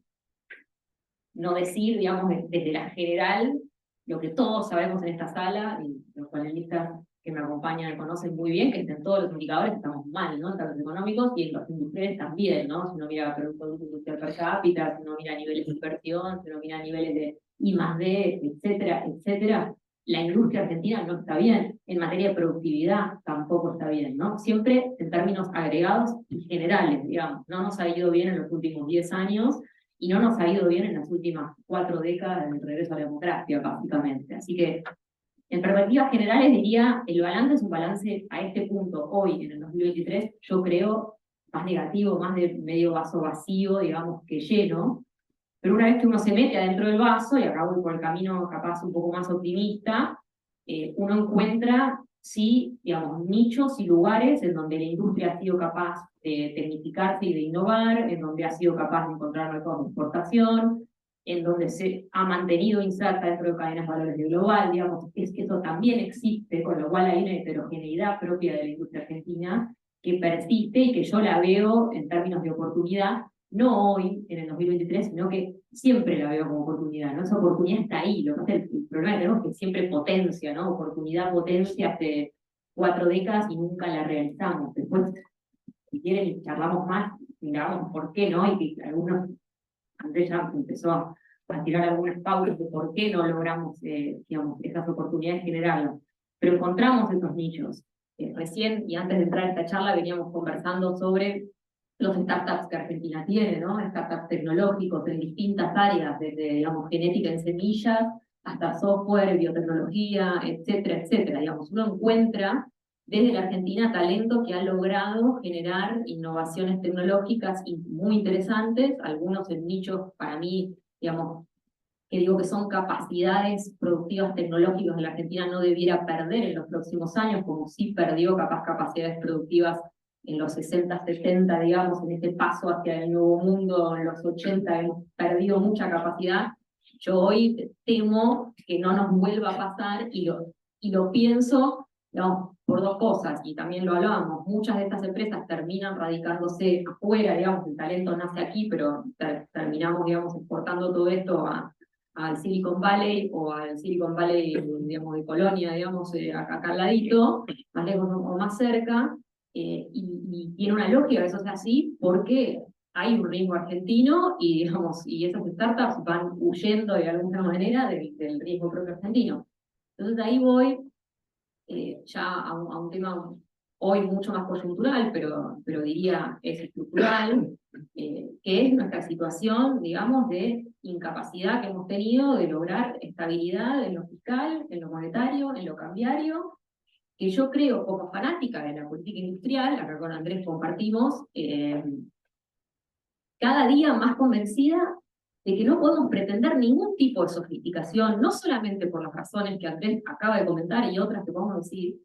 no decir, digamos, desde la general, lo que todos sabemos en esta sala, y los panelistas que me acompañan me conocen muy bien, que en todos los indicadores estamos mal, ¿no? En términos económicos y en los industriales también, ¿no? Si uno mira Producto Industrial per cápita, si uno mira niveles de inversión, si uno mira niveles de I+D, etcétera, etcétera, la industria argentina no está bien. En materia de productividad tampoco está bien, ¿no? Siempre en términos agregados y generales, digamos. No nos ha ido bien en los últimos 10 años y no nos ha ido bien en las últimas 4 décadas del regreso a la democracia, básicamente. Así que, en perspectivas generales, diría, el balance es un balance a este punto, hoy, en el 2023, yo creo, más negativo, más de medio vaso vacío, digamos, que lleno. Pero una vez que uno se mete adentro del vaso, y acá voy por el camino capaz un poco más optimista, uno encuentra, sí, digamos, nichos y lugares en donde la industria ha sido capaz de tecnificarse y de innovar, en donde ha sido capaz de encontrar mercados de exportación, en donde se ha mantenido inserta dentro de cadenas de valores de global, digamos, es que eso también existe, con lo cual hay una heterogeneidad propia de la industria argentina que persiste y que yo la veo en términos de oportunidad, no hoy, en el 2023, sino que siempre la veo como oportunidad, ¿no? Esa oportunidad está ahí, lo que es el problema que tenemos es que siempre potencia, ¿no? Oportunidad potencia hace 4 décadas y nunca la realizamos. Después, si quieren, charlamos más, miramos por qué, ¿no? Y que algunos, Andrés ya empezó a tirar algunas pautas de por qué no logramos, digamos, esas oportunidades generarlas. Pero encontramos esos nichos. Recién, y antes de entrar a esta charla, veníamos conversando sobre los startups que Argentina tiene, ¿no? Startups tecnológicos en distintas áreas, desde, digamos, genética en semillas, hasta software, biotecnología, etcétera, etcétera. Digamos, uno encuentra desde la Argentina talento que ha logrado generar innovaciones tecnológicas muy interesantes, algunos en nichos, para mí, digamos, que digo que son capacidades productivas tecnológicas que la Argentina no debiera perder en los próximos años, como sí perdió capacidades productivas en los 60, 70, digamos, en este paso hacia el nuevo mundo, en los 80 hemos perdido mucha capacidad. Yo hoy temo que no nos vuelva a pasar y lo pienso, digamos, por dos cosas, y también lo hablábamos, muchas de estas empresas terminan radicándose afuera, digamos, el talento nace aquí, pero terminamos, digamos, exportando todo esto al Silicon Valley o al Silicon Valley, digamos, de Colonia, digamos, acá al ladito, más lejos o más cerca, y tiene una lógica que eso sea así porque hay un riesgo argentino y, digamos, y esas startups van huyendo de alguna manera del riesgo propio argentino. Entonces ahí voy ya a un tema hoy mucho más coyuntural, pero diría es estructural, que es nuestra situación, digamos, de incapacidad que hemos tenido de lograr estabilidad en lo fiscal, en lo monetario, en lo cambiario, que yo creo, como fanática de la política industrial, acá con Andrés compartimos, cada día más convencida de que no podemos pretender ningún tipo de sofisticación, no solamente por las razones que Andrés acaba de comentar y otras que podemos decir,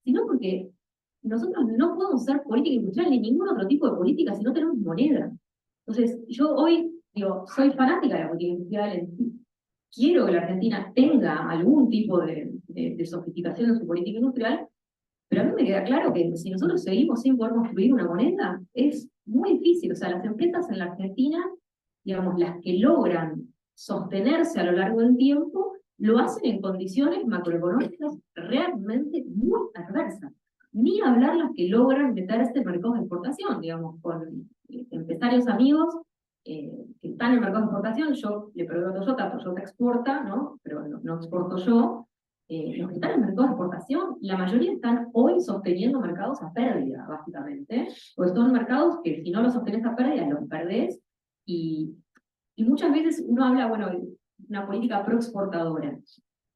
sino porque nosotros no podemos hacer política industrial ni ningún otro tipo de política si no tenemos moneda. Entonces, yo hoy, digo, soy fanática de la política industrial, quiero que la Argentina tenga algún tipo de sofisticación en su política industrial, pero a mí me queda claro que si nosotros seguimos sin poder construir una moneda, es muy difícil. O sea, las empresas en la Argentina, digamos, las que logran sostenerse a lo largo del tiempo, lo hacen en condiciones macroeconómicas realmente muy adversas. Ni hablar las que logran meterse en mercados de exportación, digamos, con empresarios amigos que están en mercados de exportación. Yo le proveo a Toyota exporta, ¿no? Pero no exporto yo. Los que están en mercados de exportación, la mayoría están hoy sosteniendo mercados a pérdida, básicamente, porque son mercados que si no los sostenés a pérdida, los perdés, y muchas veces uno habla, bueno, de una política pro-exportadora.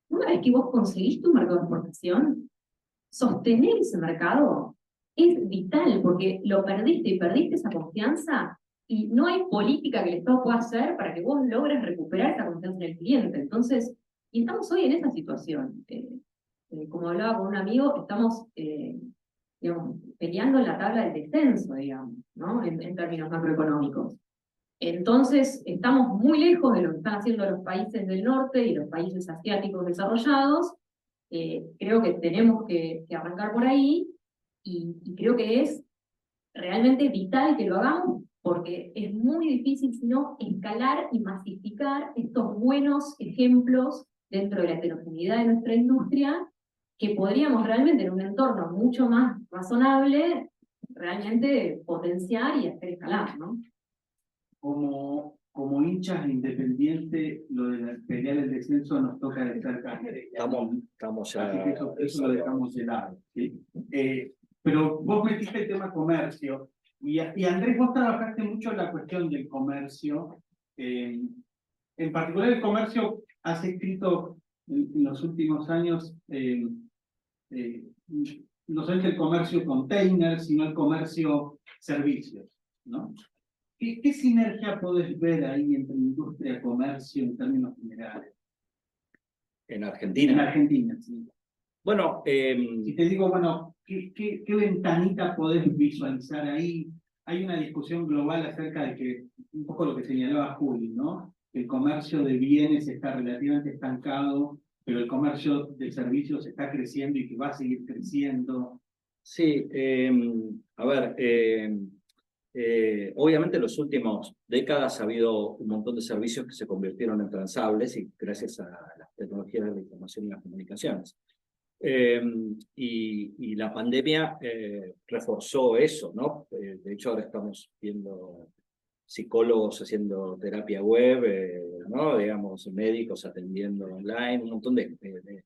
Una vez que vos conseguiste un mercado de exportación, sostener ese mercado es vital, porque lo perdiste y perdiste esa confianza, y no hay política que el Estado pueda hacer para que vos logres recuperar esa confianza en el cliente. Entonces, y estamos hoy en esa situación. Como hablaba con un amigo, estamos digamos, peleando en la tabla del descenso, digamos, ¿no? En términos macroeconómicos. Entonces, estamos muy lejos de lo que están haciendo los países del norte y los países asiáticos desarrollados. Creo que tenemos que arrancar por ahí y creo que es realmente vital que lo hagamos porque es muy difícil, si no, escalar y masificar estos buenos ejemplos dentro de la heterogeneidad de nuestra industria que podríamos realmente en un entorno mucho más razonable realmente potenciar y hacer escalar, ¿no? Como hinchas independientes, lo de la pelear el descenso nos toca de cerca. Estamos ya... Así que eso lo dejamos de lado, ¿sí? Pero vos metiste el tema comercio, y Andrés, vos trabajaste mucho en la cuestión del comercio. En particular el comercio, has escrito en los últimos años, no solamente el comercio container, sino el comercio servicios, ¿no? ¿Qué sinergia podés ver ahí entre industria y comercio en términos generales? En Argentina. En Argentina, sí. Bueno, si te digo, bueno, ¿qué ventanita podés visualizar ahí? Hay una discusión global acerca de que, un poco lo que señalaba Juli, ¿no? El comercio de bienes está relativamente estancado, pero el comercio de servicios está creciendo y que va a seguir creciendo. Sí, a ver, obviamente en las últimas décadas ha habido un montón de servicios que se convirtieron en transables y gracias a las tecnologías de la información y las comunicaciones. Y la pandemia reforzó eso, ¿no? De hecho, ahora estamos viendo psicólogos haciendo terapia web, ¿no? Digamos, médicos atendiendo online, un montón de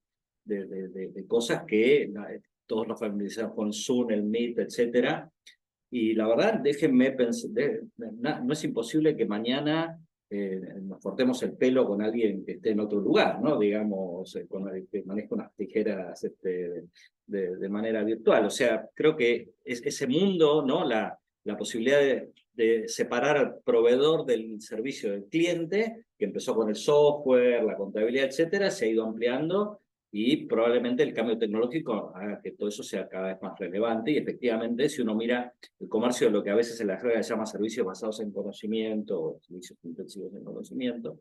cosas que todos nos familiarizamos con Zoom, el Meet, etcétera. Y la verdad, déjenme pensar, no es imposible que mañana nos cortemos el pelo con alguien que esté en otro lugar, ¿no? Digamos, que maneja unas tijeras de manera virtual. O sea, creo que ese mundo, ¿no? La posibilidad de separar al proveedor del servicio del cliente, que empezó con el software, la contabilidad, etcétera, se ha ido ampliando y probablemente el cambio tecnológico haga que todo eso sea cada vez más relevante. Y efectivamente, si uno mira el comercio de lo que a veces en la jerga se llama servicios basados en conocimiento, o servicios intensivos en conocimiento,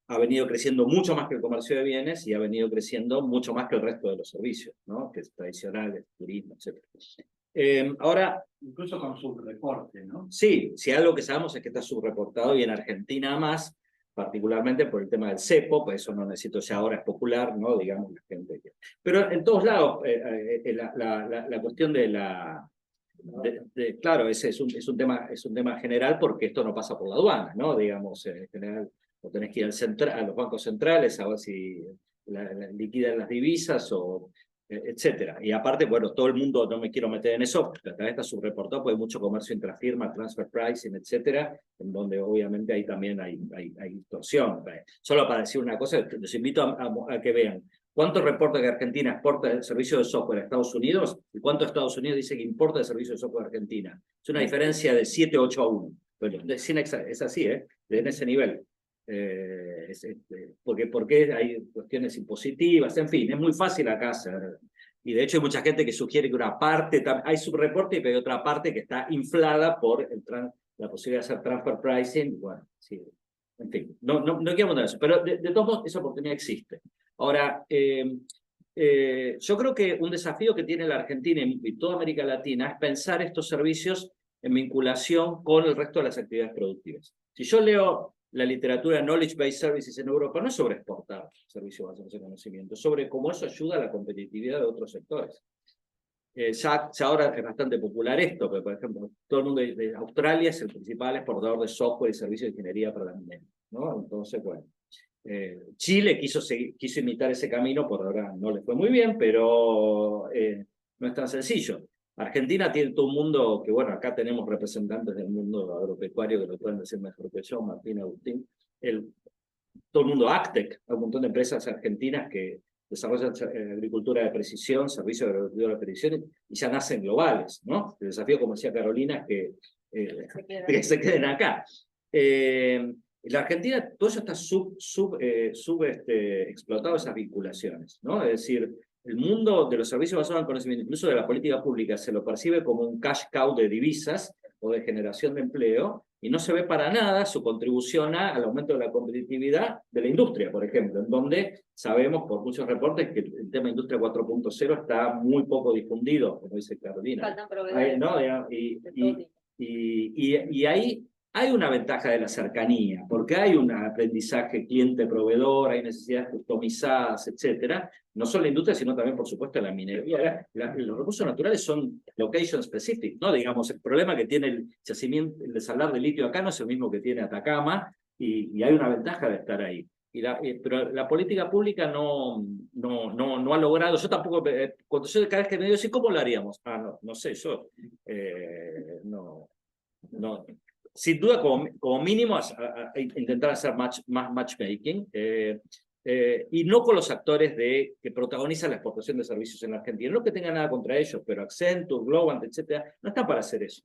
ha venido creciendo mucho más que el comercio de bienes y ha venido creciendo mucho más que el resto de los servicios, ¿no? Que es tradicional, turismo, etc. Ahora, incluso con subreporte, ¿no? Sí, si algo que sabemos es que está subreportado y en Argentina más, particularmente por el tema del cepo, pues eso no necesito, ya ahora es popular, ¿no? Digamos, la gente. Pero en todos lados, la cuestión de la... claro, ese es un tema general porque esto no pasa por la aduana, ¿no? Digamos, en general, o tenés que ir a los bancos centrales a ver si liquidan las divisas o... etcétera. Y aparte, bueno, todo el mundo, no me quiero meter en eso, pero también está subreportado, porque hay mucho comercio intrafirma, transfer pricing, etcétera, en donde obviamente ahí también hay distorsión. Solo para decir una cosa, los invito a que vean cuánto reporta que Argentina exporta el servicio de software a Estados Unidos y cuánto Estados Unidos dice que importa el servicio de software a Argentina. Es una diferencia de 7-8-1. Bueno, es así, en ese nivel. Porque hay cuestiones impositivas, en fin, es muy fácil acá hacer. Y de hecho hay mucha gente que sugiere que una parte, hay subreporte, pero hay otra parte que está inflada por la posibilidad de hacer transfer pricing. Bueno, sí, en fin, no quiero montar eso, pero de todos modos esa oportunidad existe. Ahora, yo creo que un desafío que tiene la Argentina y toda América Latina es pensar estos servicios en vinculación con el resto de las actividades productivas. Si yo leo la literatura Knowledge-Based Services en Europa, no es sobre exportar servicios basados en conocimiento, es sobre cómo eso ayuda a la competitividad de otros sectores. Ya ahora es bastante popular esto, pero por ejemplo, todo el mundo de Australia es el principal exportador de software y servicios de ingeniería para la minería, ¿no? Entonces, bueno, Chile quiso imitar ese camino, por ahora no le fue muy bien, pero no es tan sencillo. Argentina tiene todo un mundo que, bueno, acá tenemos representantes del mundo agropecuario que lo pueden decir mejor que yo, Martín, Agustín. Todo el mundo ACTEC, hay un montón de empresas argentinas que desarrollan agricultura de precisión, servicios de agricultura de precisión, y ya nacen globales, ¿no? El desafío, como decía Carolina, es que se queden acá. La Argentina, todo eso está explotado, esas vinculaciones, ¿no? Es decir, el mundo de los servicios basados en conocimiento, incluso de la política pública, se lo percibe como un cash cow de divisas, o de generación de empleo, y no se ve para nada su contribución al aumento de la competitividad de la industria, por ejemplo, en donde sabemos por muchos reportes que el tema Industria 4.0 está muy poco difundido, como dice Carolina. Faltan proveedores. ¿No? Y ahí hay una ventaja de la cercanía, porque hay un aprendizaje cliente-proveedor, hay necesidades customizadas, etcétera. No solo la industria, sino también, por supuesto, la minería. Los recursos naturales son location specific, ¿no? Digamos, el problema que tiene el yacimiento, el desalar de litio acá no es el mismo que tiene Atacama, y hay una ventaja de estar ahí. Pero la política pública no ha logrado, yo tampoco, cuando yo cada vez que me digo, ¿sí, cómo lo haríamos? No sé, yo no. Sin duda, como mínimo, intentar hacer más matchmaking, y no con los actores que protagonizan la exportación de servicios en la Argentina. No que tenga nada contra ellos, pero Accenture, Globant, etcétera, no están para hacer eso.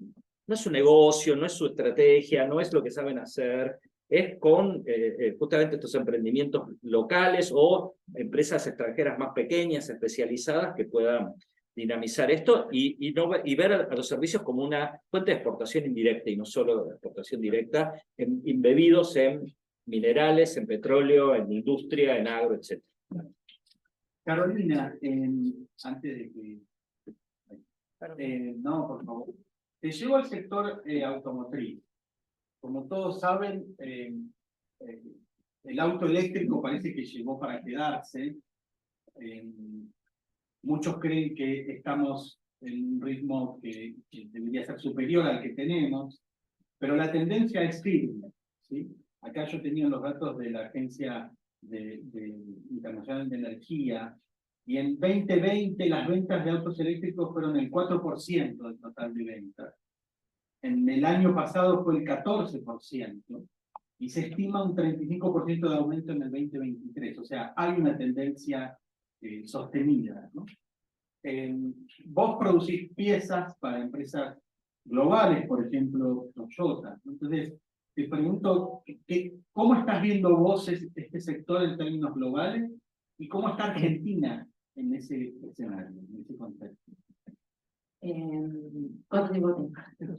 No es su negocio, no es su estrategia, no es lo que saben hacer. Es con justamente estos emprendimientos locales o empresas extranjeras más pequeñas, especializadas, que puedan dinamizar esto y ver a los servicios como una fuente de exportación indirecta y no solo de exportación directa, embebidos en minerales, en petróleo, en industria, en agro, etc. Carolina, antes de que... no, por favor. Te llevo al sector automotriz. Como todos saben, el auto eléctrico parece que llegó para quedarse. Muchos creen que estamos en un ritmo que debería ser superior al que tenemos, pero la tendencia es firme, ¿sí? Acá yo tenía los datos de la Agencia Internacional de Energía, y en 2020 las ventas de autos eléctricos fueron el 4% del total de ventas. En el año pasado fue el 14%, y se estima un 35% de aumento en el 2023. O sea, hay una tendencia sostenida, ¿no? Vos producís piezas para empresas globales, por ejemplo, Toyota. Entonces, te pregunto, ¿cómo estás viendo vos este sector en términos globales? ¿Y cómo está Argentina en ese escenario, en ese contexto? ¿Cuánto tiempo tengo?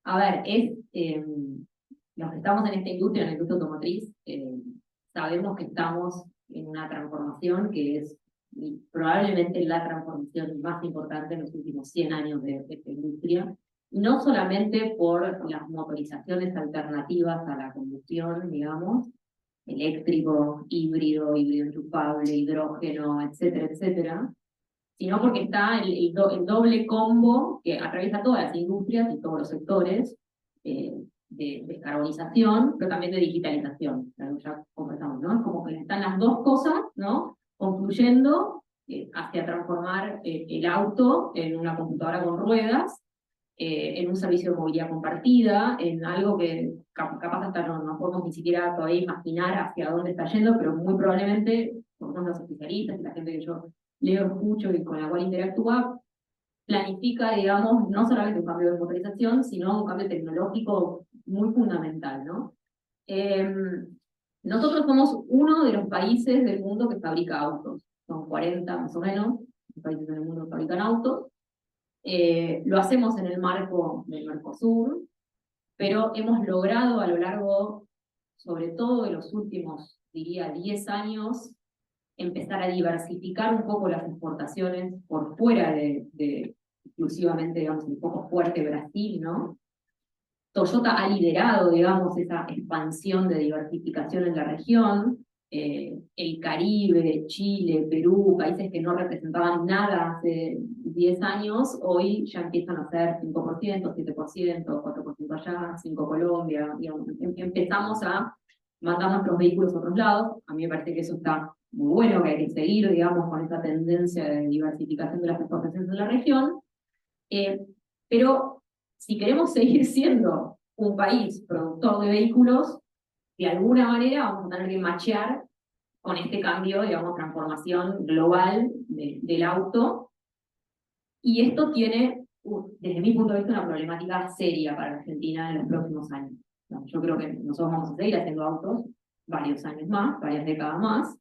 A ver, los que estamos en esta industria, en la industria automotriz, sabemos que estamos en una transformación que es probablemente la transformación más importante en los últimos 100 años de esta industria, no solamente por las motorizaciones alternativas a la combustión, digamos, eléctrico, híbrido enchufable, hidrógeno, etcétera, etcétera, sino porque está el doble combo que atraviesa todas las industrias y todos los sectores de descarbonización, pero también de digitalización, ya conversamos, ¿no? Es como que están las dos cosas, ¿no? Confluyendo hacia transformar el auto en una computadora con ruedas, en un servicio de movilidad compartida, en algo que capaz hasta no podemos ni siquiera todavía imaginar hacia dónde está yendo, pero muy probablemente, por los especialistas y la gente que yo leo, escucho y con la cual interactúa, planifica, digamos, no solamente un cambio de motorización, sino un cambio tecnológico muy fundamental, ¿no? Nosotros somos uno de los países del mundo que fabrica autos. Son 40 más o menos los países del mundo que fabrican autos. Lo hacemos en el marco del Mercosur, pero hemos logrado a lo largo, sobre todo de los últimos, diría, 10 años, empezar a diversificar un poco las exportaciones por fuera de exclusivamente, digamos, un poco fuerte Brasil, ¿no? Toyota ha liderado, digamos, esa expansión de diversificación en la región. El Caribe, Chile, Perú, países que no representaban nada hace 10 años, hoy ya empiezan a ser 5%, 7%, 4% allá, 5% Colombia, digamos, empezamos a mandar nuestros vehículos a otros lados. A mí me parece que eso está muy bueno, que hay que seguir, digamos, con esa tendencia de diversificación de las exportaciones en la región, pero si queremos seguir siendo un país productor de vehículos, de alguna manera vamos a tener que machear con este cambio, digamos, transformación global del auto. Y esto tiene, desde mi punto de vista, una problemática seria para la Argentina en los próximos años. Yo creo que nosotros vamos a seguir haciendo autos varios años más, varias décadas más.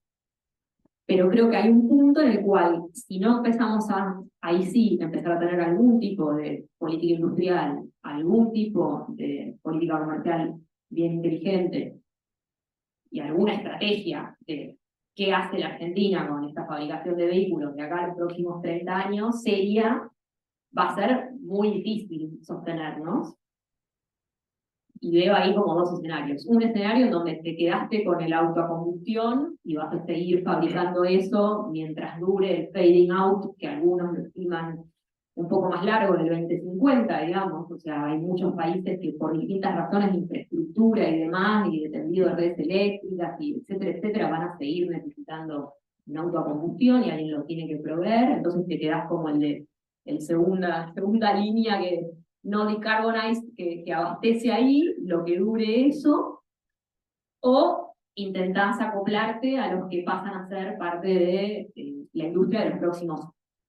Pero creo que hay un punto en el cual, si no empezamos ahí sí, empezar a tener algún tipo de política industrial, algún tipo de política comercial bien inteligente y alguna estrategia de qué hace la Argentina con esta fabricación de vehículos de acá a los próximos 30 años, va a ser muy difícil sostenernos. Y veo ahí como dos escenarios. Un escenario en donde te quedaste con el auto a combustión y vas a seguir fabricando eso mientras dure el fading out, que algunos lo estiman un poco más largo del 2050, digamos. O sea, hay muchos países que por distintas razones de infraestructura y demás, y de tendido de redes eléctricas, y etcétera, van a seguir necesitando un auto a combustión y alguien lo tiene que proveer. Entonces te quedás como el segunda línea que no decarbonize, que abastece ahí lo que dure eso, o intentás acoplarte a los que pasan a ser parte de la industria de los próximos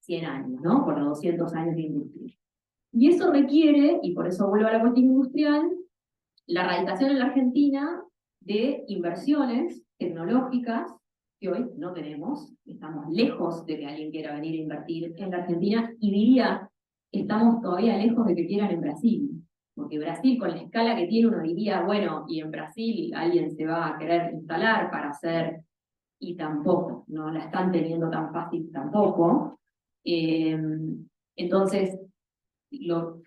100 años, ¿no? Por los 200 años de industria. Y eso requiere, y por eso vuelvo a la política industrial, la radicación en la Argentina de inversiones tecnológicas que hoy no tenemos. Estamos lejos de que alguien quiera venir a invertir en la Argentina, y diría, estamos todavía lejos de que quieran en Brasil. Porque Brasil, con la escala que tiene, uno diría, bueno, y en Brasil alguien se va a querer instalar para hacer, y tampoco, no la están teniendo tan fácil tampoco. Entonces, lo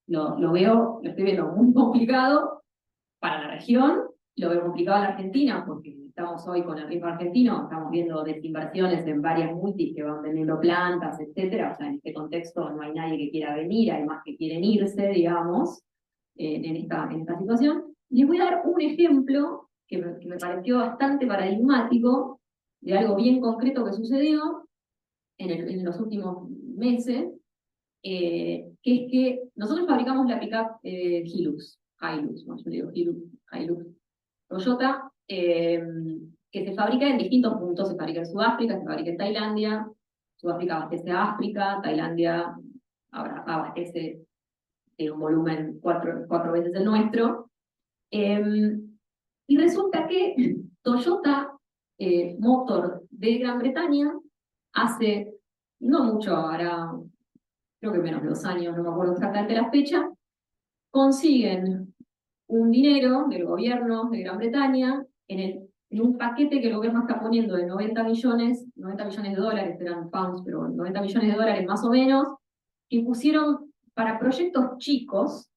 estoy viendo muy complicado para la región, lo veo complicado en la Argentina, porque estamos hoy con el ritmo argentino, estamos viendo desinversiones en varias multis que van vendiendo plantas, etcétera. O sea, en este contexto no hay nadie que quiera venir, hay más que quieren irse, digamos, en esta situación. Les voy a dar un ejemplo que me pareció bastante paradigmático de algo bien concreto que sucedió en los últimos meses, que es que nosotros fabricamos la pickup Hilux, ¿no? Yo digo Hilux Toyota, que se fabrica en distintos puntos. Se fabrica en Sudáfrica, se fabrica en Tailandia, Sudáfrica abastece a África, Tailandia abastece un volumen cuatro veces el nuestro. Y resulta que Toyota Motor de Gran Bretaña hace no mucho, ahora creo que menos de 2 años, no me acuerdo exactamente la fecha, consiguen un dinero del gobierno de Gran Bretaña en un paquete que el gobierno está poniendo de 90 millones de dólares, eran pounds, pero 90 millones de dólares más o menos, que pusieron para proyectos chicos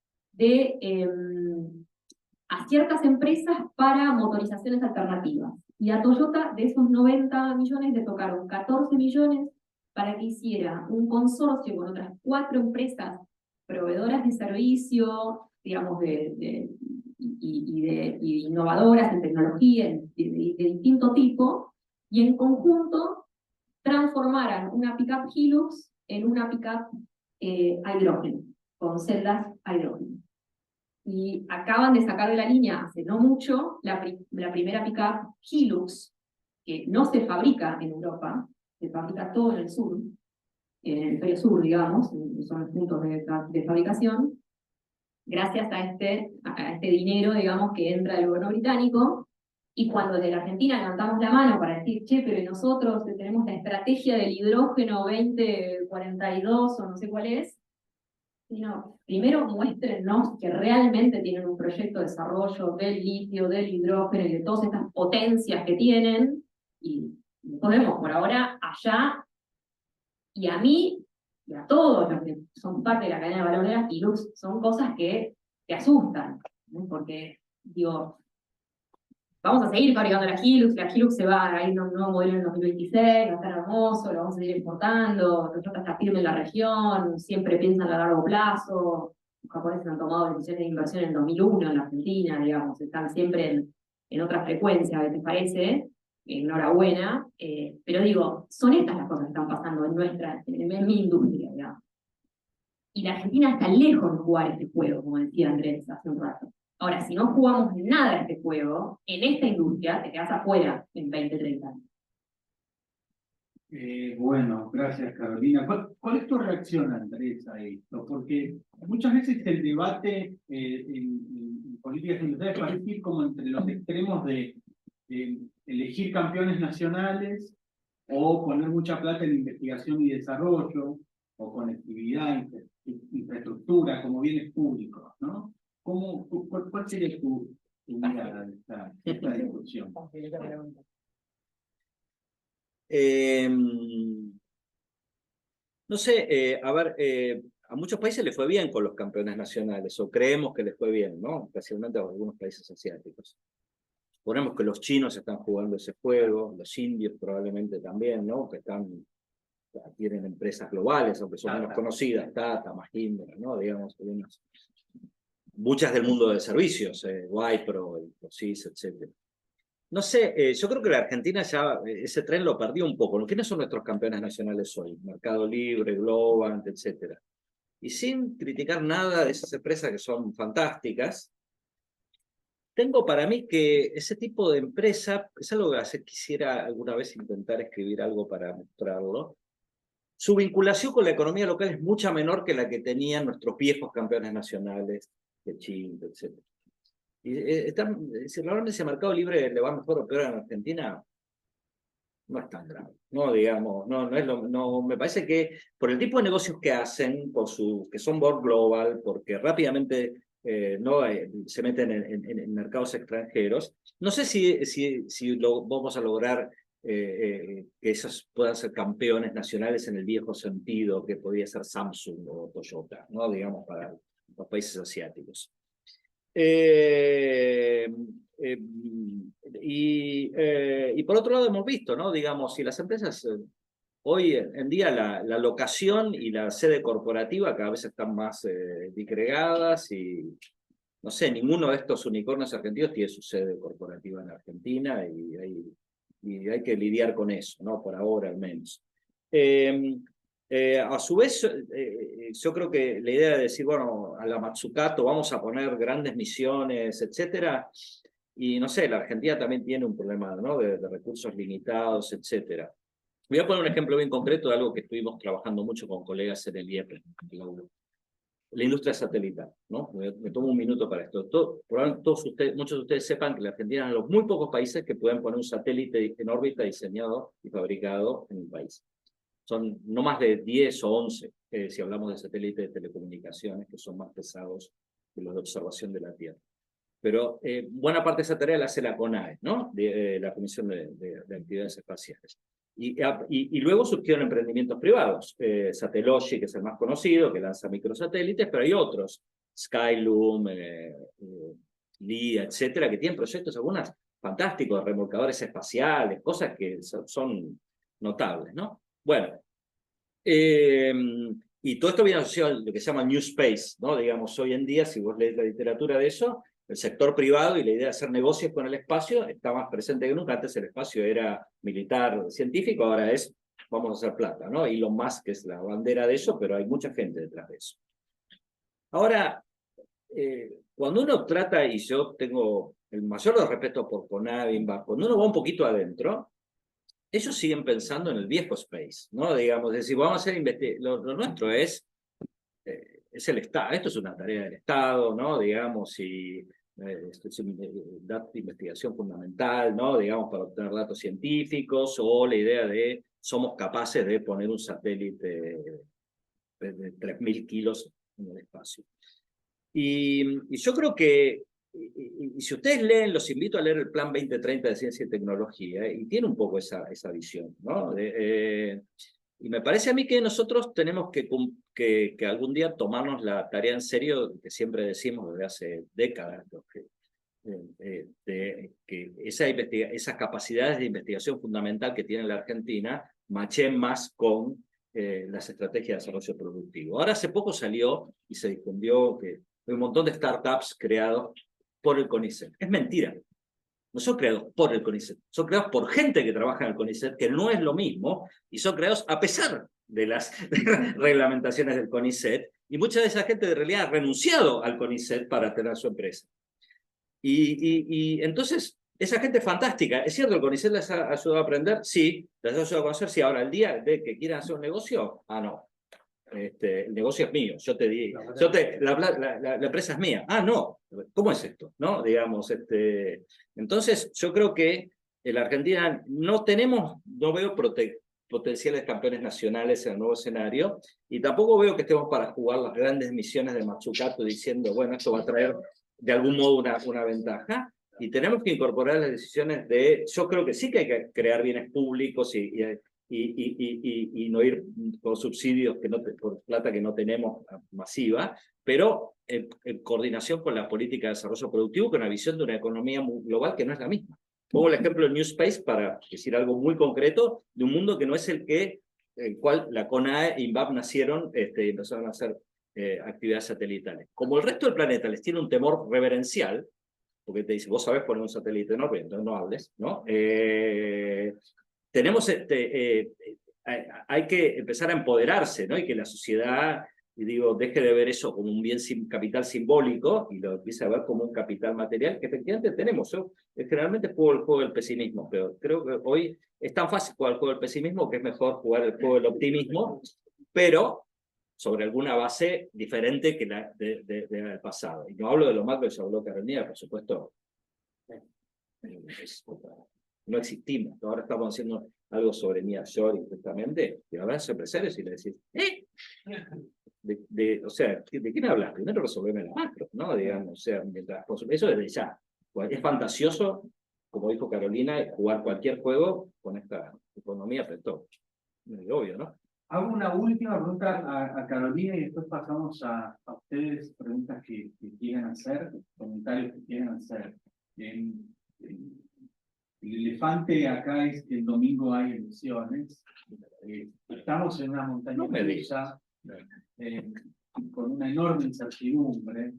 a ciertas empresas para motorizaciones alternativas. Y a Toyota, de esos 90 millones, le tocaron 14 millones para que hiciera un consorcio con otras 4 empresas proveedoras de servicio, digamos, y innovadoras en tecnología de distinto tipo, y en conjunto transformaran una pickup Hilux en una pickup a hidrógeno, con celdas a hidrógeno. Y acaban de sacar de la línea hace no mucho la primera pickup Hilux, que no se fabrica en Europa, se fabrica todo en el sur, en el hemisferio sur, digamos, son los puntos de fabricación, gracias a este dinero, digamos, que entra del gobierno británico. Y cuando desde la Argentina levantamos la mano para decir, che, pero nosotros tenemos la estrategia del hidrógeno 2042 o no sé cuál es, no, primero muéstrenos que realmente tienen un proyecto de desarrollo del litio, del hidrógeno y de todas estas potencias que tienen, y después vemos por ahora allá. Y a mí, y a todos los que son parte de la cadena de valor de las Hilux, son cosas que te asustan, ¿no? Porque, digo, vamos a seguir fabricando la Hilux se va a ir a un nuevo modelo en 2026, va a estar hermoso, lo vamos a seguir importando, Toyota está firme en la región, siempre piensan a largo plazo, los japoneses han tomado decisiones de inversión en 2001 en la Argentina, digamos, están siempre en otra frecuencia, a veces parece, enhorabuena, pero digo, son estas las cosas que están pasando en mi industria, digamos. Y la Argentina está lejos de jugar este juego, como decía Andrés hace un rato. Ahora, si no jugamos nada de este juego, en esta industria te quedas afuera en 20, 30 años. Bueno, gracias Carolina. ¿Cuál es tu reacción, Andrés, a esto? Porque muchas veces el debate en políticas industriales parece ir como entre los extremos de elegir campeones nacionales o poner mucha plata en investigación y desarrollo, o conectividad, infraestructura, como bienes públicos, ¿no? ¿Cuál sería tu mirada de esta discusión? No sé, a ver, a muchos países les fue bien con los campeones nacionales, o creemos que les fue bien, ¿no? Especialmente a algunos países asiáticos. Ponemos que los chinos están jugando ese juego, los indios probablemente también, ¿no? Que tienen empresas globales, aunque son menos conocidas, Tata, Mahindra, ¿no? Digamos, muchas del mundo de servicios, Wipro, Infosys, etc. No sé, yo creo que la Argentina ya ese tren lo perdió un poco. ¿Quiénes son nuestros campeones nacionales hoy? Mercado Libre, Globant, etc. Y sin criticar nada de esas empresas que son fantásticas, tengo para mí que ese tipo de empresa, es algo que quisiera alguna vez intentar escribir algo para mostrarlo. Su vinculación con la economía local es mucha menor que la que tenían nuestros viejos campeones nacionales de Chile, etc. Y si realmente ese mercado libre le va mejor o peor en Argentina, no es tan grave. No, digamos, no, me parece que por el tipo de negocios que hacen, que son board global, porque rápidamente se meten en mercados extranjeros, no sé si vamos a lograr que esos puedan ser campeones nacionales en el viejo sentido que podía ser Samsung o Toyota, ¿no? Digamos, para los países asiáticos. Y por otro lado hemos visto, ¿no? Digamos, si las empresas hoy en día la locación y la sede corporativa cada vez están más disgregadas y no sé, ninguno de estos unicornios argentinos tiene su sede corporativa en Argentina y hay que lidiar con eso, ¿no? Por ahora al menos. A su vez, yo creo que la idea de decir, bueno, a la Matsukato vamos a poner grandes misiones, etcétera, y no sé, la Argentina también tiene un problema, ¿no? de recursos limitados, etcétera. Voy a poner un ejemplo bien concreto de algo que estuvimos trabajando mucho con colegas en el IEP, la industria satelital, ¿no? Me tomo un minuto para esto. Probablemente muchos de ustedes sepan que la Argentina es uno de los muy pocos países que pueden poner un satélite en órbita diseñado y fabricado en el país. Son no más de 10 o 11, si hablamos de satélites de telecomunicaciones, que son más pesados que los de observación de la Tierra. Pero buena parte de esa tarea la hace la CONAE, ¿no? La Comisión de Actividades Espaciales. Y luego surgieron emprendimientos privados. Satellogic, que es el más conocido, que lanza microsatélites, pero hay otros, Skyloom, LIA, etcétera, que tienen proyectos, algunas fantásticos, remolcadores espaciales, cosas que son notables, ¿no? Bueno, y todo esto viene asociado a lo que se llama New Space, ¿no? Digamos, hoy en día, si vos lees la literatura de eso, el sector privado y la idea de hacer negocios con el espacio está más presente que nunca. Antes el espacio era militar, científico, ahora vamos a hacer plata, ¿no? Elon Musk es la bandera de eso, pero hay mucha gente detrás de eso. Ahora, cuando uno trata, y yo tengo el mayor respeto por CONAVI, cuando uno va un poquito adentro, ellos siguen pensando en el viejo space, ¿no? Digamos, es decir, vamos a hacer lo nuestro es el Estado, esto es una tarea del Estado, ¿no? Digamos, y esto es datos de investigación fundamental, ¿no? Digamos, para obtener datos científicos, o la idea de somos capaces de poner un satélite de 3.000 kilos en el espacio. Y yo creo que, y si ustedes leen, los invito a leer el Plan 2030 de Ciencia y Tecnología, y tiene un poco esa visión, ¿no? Y me parece a mí que nosotros tenemos que algún día tomarnos la tarea en serio, que siempre decimos desde hace décadas, que esas capacidades de investigación fundamental que tiene la Argentina machen más con las estrategias de desarrollo productivo. Ahora hace poco salió y se difundió que hay un montón de startups creados por el CONICET. Es mentira. No son creados por el CONICET, son creados por gente que trabaja en el CONICET, que no es lo mismo, y son creados a pesar de las reglamentaciones del CONICET, y mucha de esa gente en realidad ha renunciado al CONICET para tener su empresa. Y entonces, esa gente es fantástica. ¿Es cierto, el CONICET les ha ayudado a aprender? Sí. ¿Les ha ayudado a conocer? Sí. Ahora, el día de que quieran hacer un negocio, no. El negocio es mío, la empresa es mía. No, ¿cómo es esto? ¿No? Digamos, entonces yo creo que en la Argentina no veo potenciales campeones nacionales en el nuevo escenario, y tampoco veo que estemos para jugar las grandes misiones de Mazzucato diciendo, bueno, esto va a traer de algún modo una ventaja, y tenemos que incorporar las decisiones yo creo que sí que hay que crear bienes públicos y no ir con subsidios por plata que no tenemos masiva, pero en coordinación con la política de desarrollo productivo, con la visión de una economía global que no es la misma. Pongo el ejemplo de New Space para decir algo muy concreto de un mundo que no es el cual la CONAE e INVAP nacieron y empezaron a hacer actividades satelitales. Como el resto del planeta les tiene un temor reverencial, porque te dice, vos sabés poner un satélite, no, entonces no hables, ¿no? Hay que empezar a empoderarse, ¿no? Y que la sociedad, deje de ver eso como un bien capital simbólico y lo empiece a ver como un capital material que efectivamente tenemos. Yo generalmente juego el juego del pesimismo, pero creo que hoy es tan fácil jugar el juego del pesimismo que es mejor jugar el juego del optimismo, pero sobre alguna base diferente que la del pasado. Y no hablo de lo macro que se habló Carolina, por supuesto, no existimos. Ahora estamos haciendo algo sobre nearshoring, justamente, y hablas a empresarios y le decís, o sea, ¿de quién hablas? Primero resolveme la macro, ¿no? Digamos, o sea, eso desde ya. Es fantasioso, como dijo Carolina, jugar cualquier juego con esta economía, pero todo. Es obvio, ¿no? Hago una última pregunta a Carolina y después pasamos a ustedes, preguntas que quieran hacer, comentarios que quieran hacer. El elefante acá es que el domingo hay elecciones. Estamos en una montaña rusa con una enorme incertidumbre.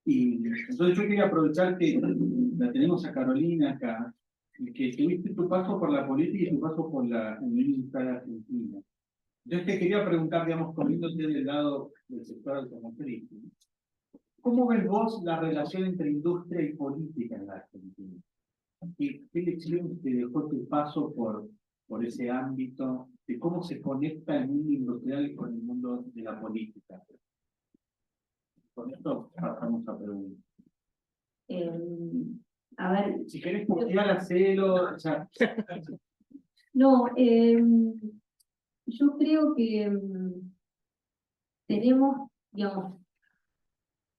Y entonces yo quería aprovechar que la tenemos a Carolina acá, y que tuviste tu paso por la política y tu paso por la Unión Industrial Argentina. Yo te quería preguntar, digamos, poniéndote del lado del sector automotriz, ¿cómo ves vos la relación entre industria y política en la Argentina? ¿Qué lección te dejó tu paso por ese ámbito de cómo se conecta el mundo industrial con el mundo de la política? Con esto pasamos a preguntar. A ver. Si querés copiar, hacelo. O sea. No, yo creo que tenemos, digamos,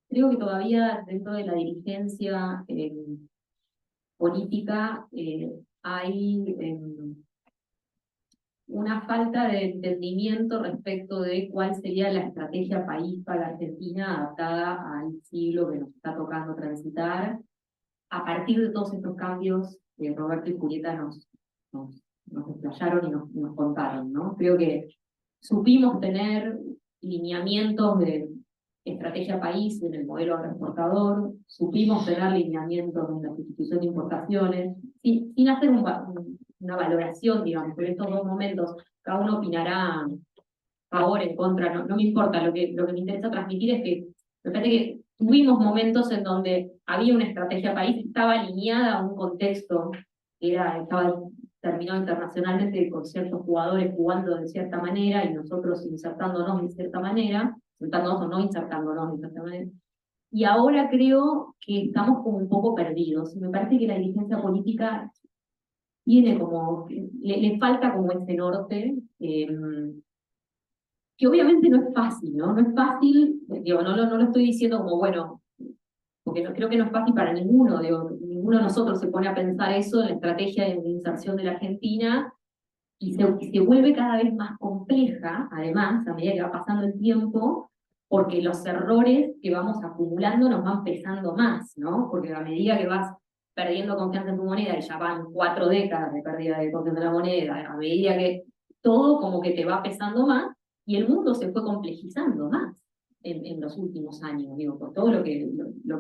creo que todavía dentro de la dirigencia política hay una falta de entendimiento respecto de cuál sería la estrategia país para Argentina adaptada al siglo que nos está tocando transitar, a partir de todos estos cambios que Roberto y Julieta nos explayaron y nos contaron, ¿no? Creo que supimos tener lineamientos de estrategia país en el modelo agroexportador, supimos tener lineamientos en la sustitución de importaciones, sin hacer una valoración, digamos, pero en estos dos momentos cada uno opinará a favor, en contra, no me importa, lo que me interesa transmitir es que me parece que tuvimos momentos en donde había una estrategia país, estaba alineada a un contexto que estaba terminado internacionalmente con ciertos jugadores jugando de cierta manera y nosotros insertándonos de cierta manera, insertándonos o no insertándonos de cierta manera. Y ahora creo que estamos como un poco perdidos. Me parece que la dirigencia política tiene como, le falta como ese norte, que obviamente no es fácil, ¿no? No es fácil, digo, no lo estoy diciendo como, bueno, porque creo que no es fácil para ninguno, digo, ninguno de nosotros se pone a pensar eso en la estrategia de inserción de la Argentina, y se vuelve cada vez más compleja, además, a medida que va pasando el tiempo, porque los errores que vamos acumulando nos van pesando más, ¿no? Porque a medida que vas perdiendo confianza en tu moneda, y ya van 4 décadas de pérdida de confianza en la moneda, a medida que todo como que te va pesando más, y el mundo se fue complejizando más en los últimos años, digo, por todo lo que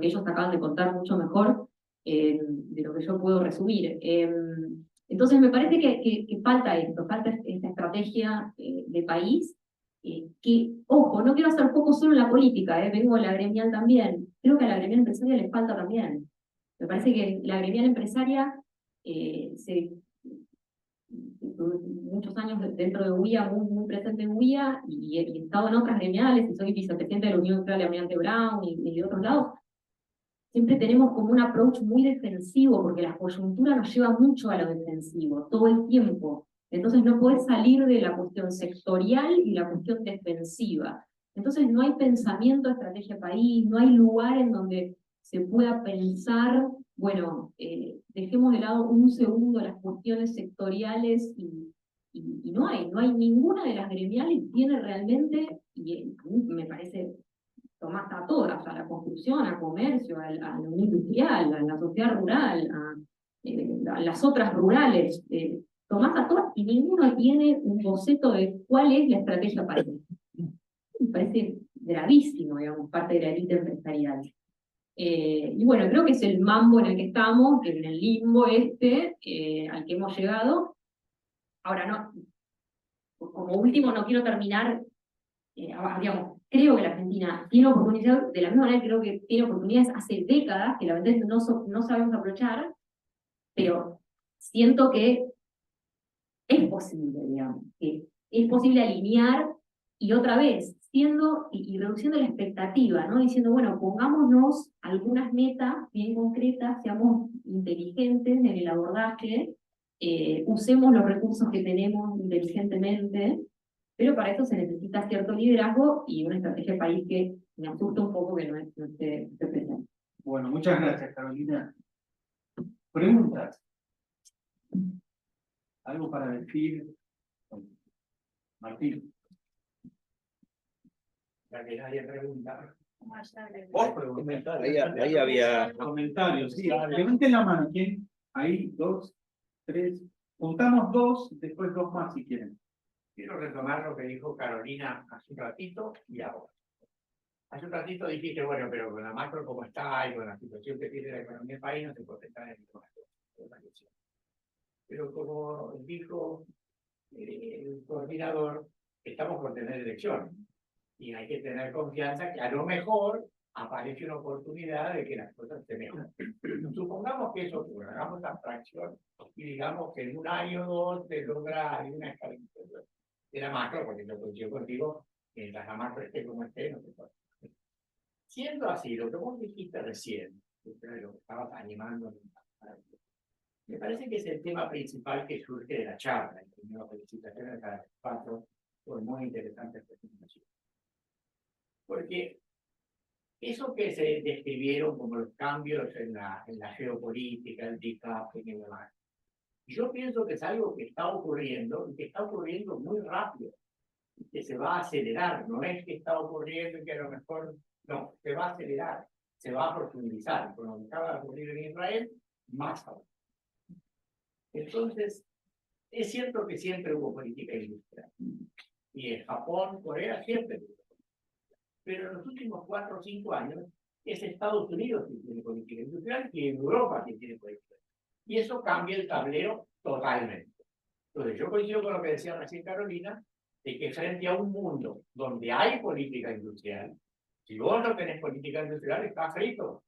ellos acaban de contar mucho mejor de lo que yo puedo resumir. Entonces me parece que falta esto, falta esta estrategia de país, que, ojo, no quiero hacer foco solo en la política, vengo a la gremial también, creo que a la gremial empresaria le falta también. Me parece que la gremial empresaria muchos años dentro de UIA, muy presente en UIA, y he estado en otras gremiales, y soy vicepresidente de la Unión Industrial de Almirante Brown y de otros lados. siempre tenemos como un approach muy defensivo, porque la coyuntura nos lleva mucho a lo defensivo, todo el tiempo. Entonces no podés salir de la cuestión sectorial y la cuestión defensiva. Entonces no hay pensamiento de estrategia país, no hay lugar en donde se pueda pensar, bueno, dejemos de lado un segundo las cuestiones sectoriales y no hay ninguna de las gremiales tiene realmente, y a mí me parece, tomás a todas, a la construcción, a comercio, a lo industrial, a la sociedad rural, a las otras rurales, tomás a todas y ninguno tiene un boceto de cuál es la estrategia para ello. Me parece gravísimo, digamos, parte de la élite empresarial. Y bueno, creo que es el mambo en el que estamos, que en el limbo al que hemos llegado. Ahora, no, como último, no quiero terminar, digamos, creo que la Argentina tiene oportunidades, de la misma manera creo que tiene oportunidades hace décadas, que la verdad no sabemos aprovechar, pero siento que es posible, digamos, que es posible alinear y otra vez, siendo y reduciendo la expectativa, ¿no? Diciendo, bueno, pongámonos algunas metas bien concretas, seamos inteligentes en el abordaje, usemos los recursos que tenemos inteligentemente, pero para eso se necesita cierto liderazgo y una estrategia de país que me asusta un poco que no esté presente. Bueno, muchas gracias, Carolina. Preguntas. ¿Algo para decir? Martín. Ya que nadie pregunta. Vos preguntás. Ahí había Comentarios, sí. Levanten la mano. ¿Quién? Ahí, 2, 3. Juntamos 2, después 2 más si quieren. Quiero retomar lo que dijo Carolina hace un ratito y ahora. Hace un ratito dijiste, bueno, pero con la macro como está y con la situación que tiene la economía del país no se puede estar en el Pero como dijo el coordinador, estamos por tener elecciones y hay que tener confianza que a lo mejor aparece una oportunidad de que las cosas se mejoren. Supongamos que eso ocurra, hagamos la abstracción y digamos que en un año o 2 se logra una estabilización de la macro, porque yo coincido contigo, mientras la macro esté como esté, no se puede. Siendo así, lo que vos dijiste recién, lo que estabas animando, me parece que es el tema principal que surge de la charla. Y primero, felicitaciones a las 4 por muy interesantes presentaciones. Porque eso que se describieron como los cambios en la geopolítica, el decoupling y demás, yo pienso que es algo que está ocurriendo y que está ocurriendo muy rápido, y que se va a acelerar. No es que está ocurriendo y que a lo mejor no, se va a acelerar, se va a profundizar. Con lo que acaba de ocurrir en Israel, más aún. Entonces, es cierto que siempre hubo política industrial. Y en Japón, Corea, siempre hubo. Pero en los últimos 4 o 5 años, es Estados Unidos quien tiene política industrial y en Europa quien tiene política. Y eso cambia el tablero totalmente. Entonces, yo coincido con lo que decía recién Carolina, de que frente a un mundo donde hay política industrial, si vos no tenés política industrial, estás frito.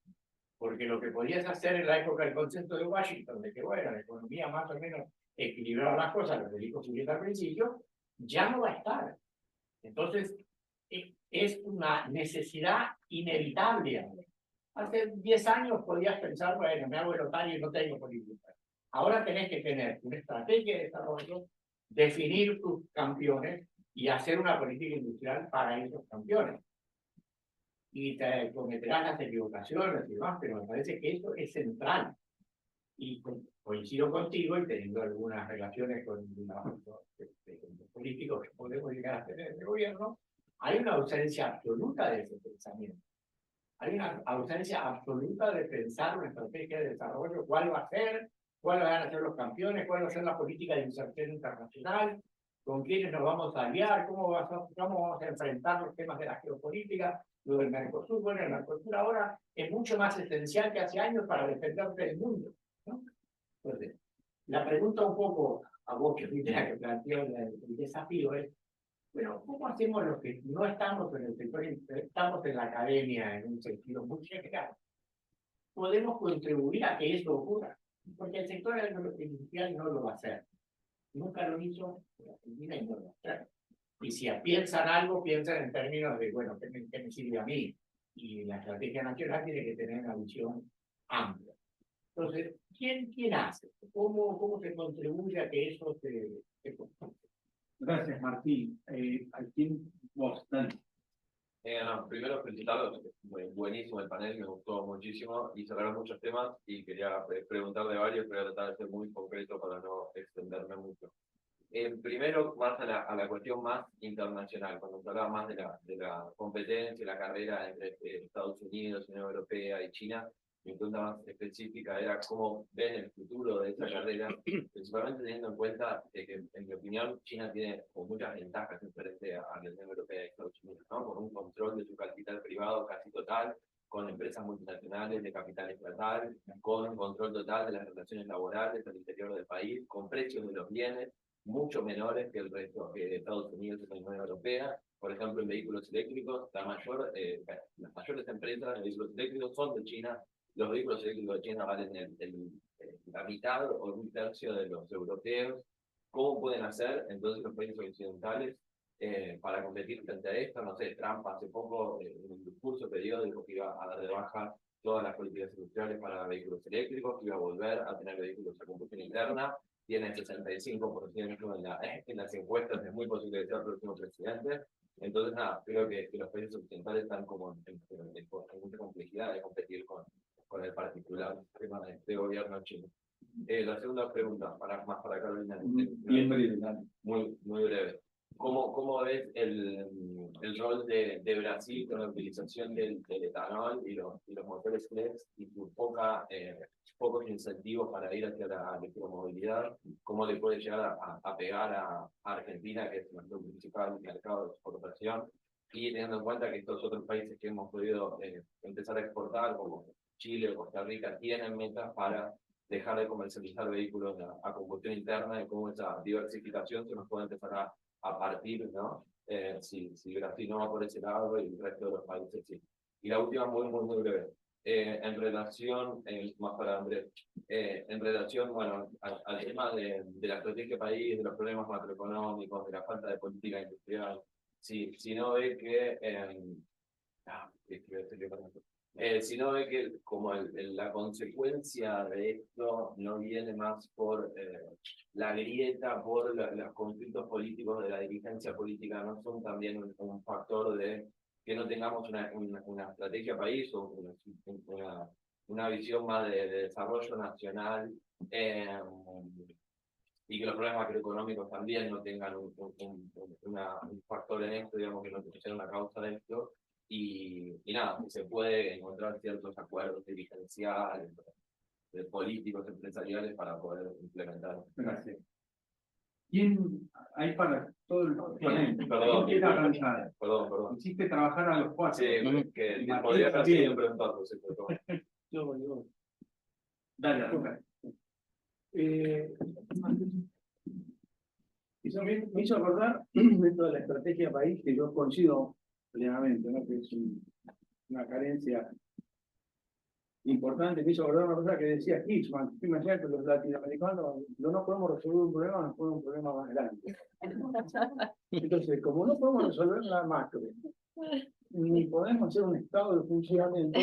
Porque lo que podías hacer en la época del consenso de Washington, de que, bueno, la economía más o menos equilibraba las cosas, lo que dijo Julieta al principio, ya no va a estar. Entonces, es una necesidad inevitable. Hace 10 años podías pensar, bueno, me hago el otario y no tengo política. Ahora tenés que tener una estrategia de desarrollo, definir tus campeones y hacer una política industrial para esos campeones. Y te cometerás las equivocaciones y demás, pero me parece que eso es central. Y coincido contigo y teniendo algunas relaciones con los políticos que podemos llegar a tener en el gobierno, hay una ausencia absoluta de ese pensamiento. Hay una ausencia absoluta de pensar una estrategia de desarrollo, cuál va a ser, cuáles van a ser los campeones, cuál va a ser la política de inserción internacional, con quiénes nos vamos a aliar, cómo vamos a enfrentar los temas de la geopolítica, lo del Mercosur. Bueno, el Mercosur ahora es mucho más esencial que hace años para defenderte del mundo, ¿no? Entonces, la pregunta un poco a vos que fuiste la que planteó el desafío es, bueno, ¿cómo hacemos los que no estamos en el sector, estamos en la academia en un sentido muy general? Podemos contribuir a que eso ocurra, porque el sector industrial no lo va a hacer. Nunca lo hizo en Argentina y no lo va a hacer. Y si piensan algo, piensan en términos de, bueno, ¿qué me sirve a mí? y la estrategia nacional tiene que tener una visión amplia. Entonces, ¿quién hace? ¿Cómo se contribuye a que eso se construya? Gracias, Martín. ¿A quién vos, Dani? No, primero felicitarlos, buenísimo el panel, me gustó muchísimo y cerraron muchos temas y quería preguntarle varios, pero voy a tratar de ser muy concreto para no extenderme mucho. Primero, más a la cuestión más internacional, cuando se hablaba más de la competencia, la carrera entre Estados Unidos, Unión Europea y China, mi pregunta más específica era cómo ven el futuro de esa carrera, principalmente teniendo en cuenta que, en mi opinión, China tiene muchas ventajas en frente a la Unión Europea y Estados Unidos, ¿no? Con un control de su capital privado casi total, con empresas multinacionales de capital estatal, con un control total de las relaciones laborales al interior del país, con precios de los bienes mucho menores que el resto de Estados Unidos y la Unión Europea. Por ejemplo, en vehículos eléctricos, las mayores empresas de vehículos eléctricos son de China. Los vehículos eléctricos de China valen la mitad o un tercio de los europeos. ¿Cómo pueden hacer entonces los países occidentales para competir frente a esto? No sé, Trump hace poco en un discurso periódico que iba a dar de baja todas las políticas industriales para vehículos eléctricos, que iba a volver a tener vehículos a combustión interna. Tiene 65% en las encuestas, es muy posible que sea el próximo presidente. Entonces, nada, creo que los países occidentales están como en mucha complejidad de competir con el particular tema de gobierno chino. La segunda pregunta, más para Carolina. Bien breve, Dani. Muy breve. ¿Cómo ves el rol de Brasil con la utilización del etanol y los motores flex y sus pocos incentivos para ir hacia la electromovilidad? ¿Cómo le puede llegar a pegar a Argentina, que es nuestro principal mercado de exportación? Y teniendo en cuenta que estos otros países que hemos podido empezar a exportar, como Chile o Costa Rica, tienen metas para dejar de comercializar vehículos a combustión interna, y cómo esa diversificación se nos puede empezar a partir, ¿no? Si Brasil no va por ese lado y el resto de los países sí. Y la última, muy breve. En relación, más para Andrés, en relación, bueno, al tema de la estrategia país, de los problemas macroeconómicos, de la falta de política industrial, si no ve que si no ve que como la consecuencia de esto no viene más por la grieta, por los conflictos políticos de la dirigencia política, no son también un factor de que no tengamos una estrategia país o una visión más de desarrollo nacional, y que los problemas macroeconómicos también no tengan un factor en esto, digamos, que no sea una causa de esto. Y nada, se puede encontrar ciertos acuerdos dirigenciales, políticos, empresariales para poder implementar. Gracias. ¿Quién hay para todo el panel? Perdón, ¿Quién quiere arrancar? Perdón. Hiciste trabajar a los cuatro. Sí, que Martín podría haber también. sido preguntado, sí, por favor. Yo. Dale, arranca. Eso me hizo acordar de toda la estrategia país, que yo coincido plenamente, ¿no? Que es una carencia importante. Me hizo acordar una cosa que decía Hitchman: imagínate que los latinoamericanos no podemos resolver un problema, nos pone un problema más grande. Entonces, como no podemos resolver la macro, ni podemos hacer un estado de funcionamiento,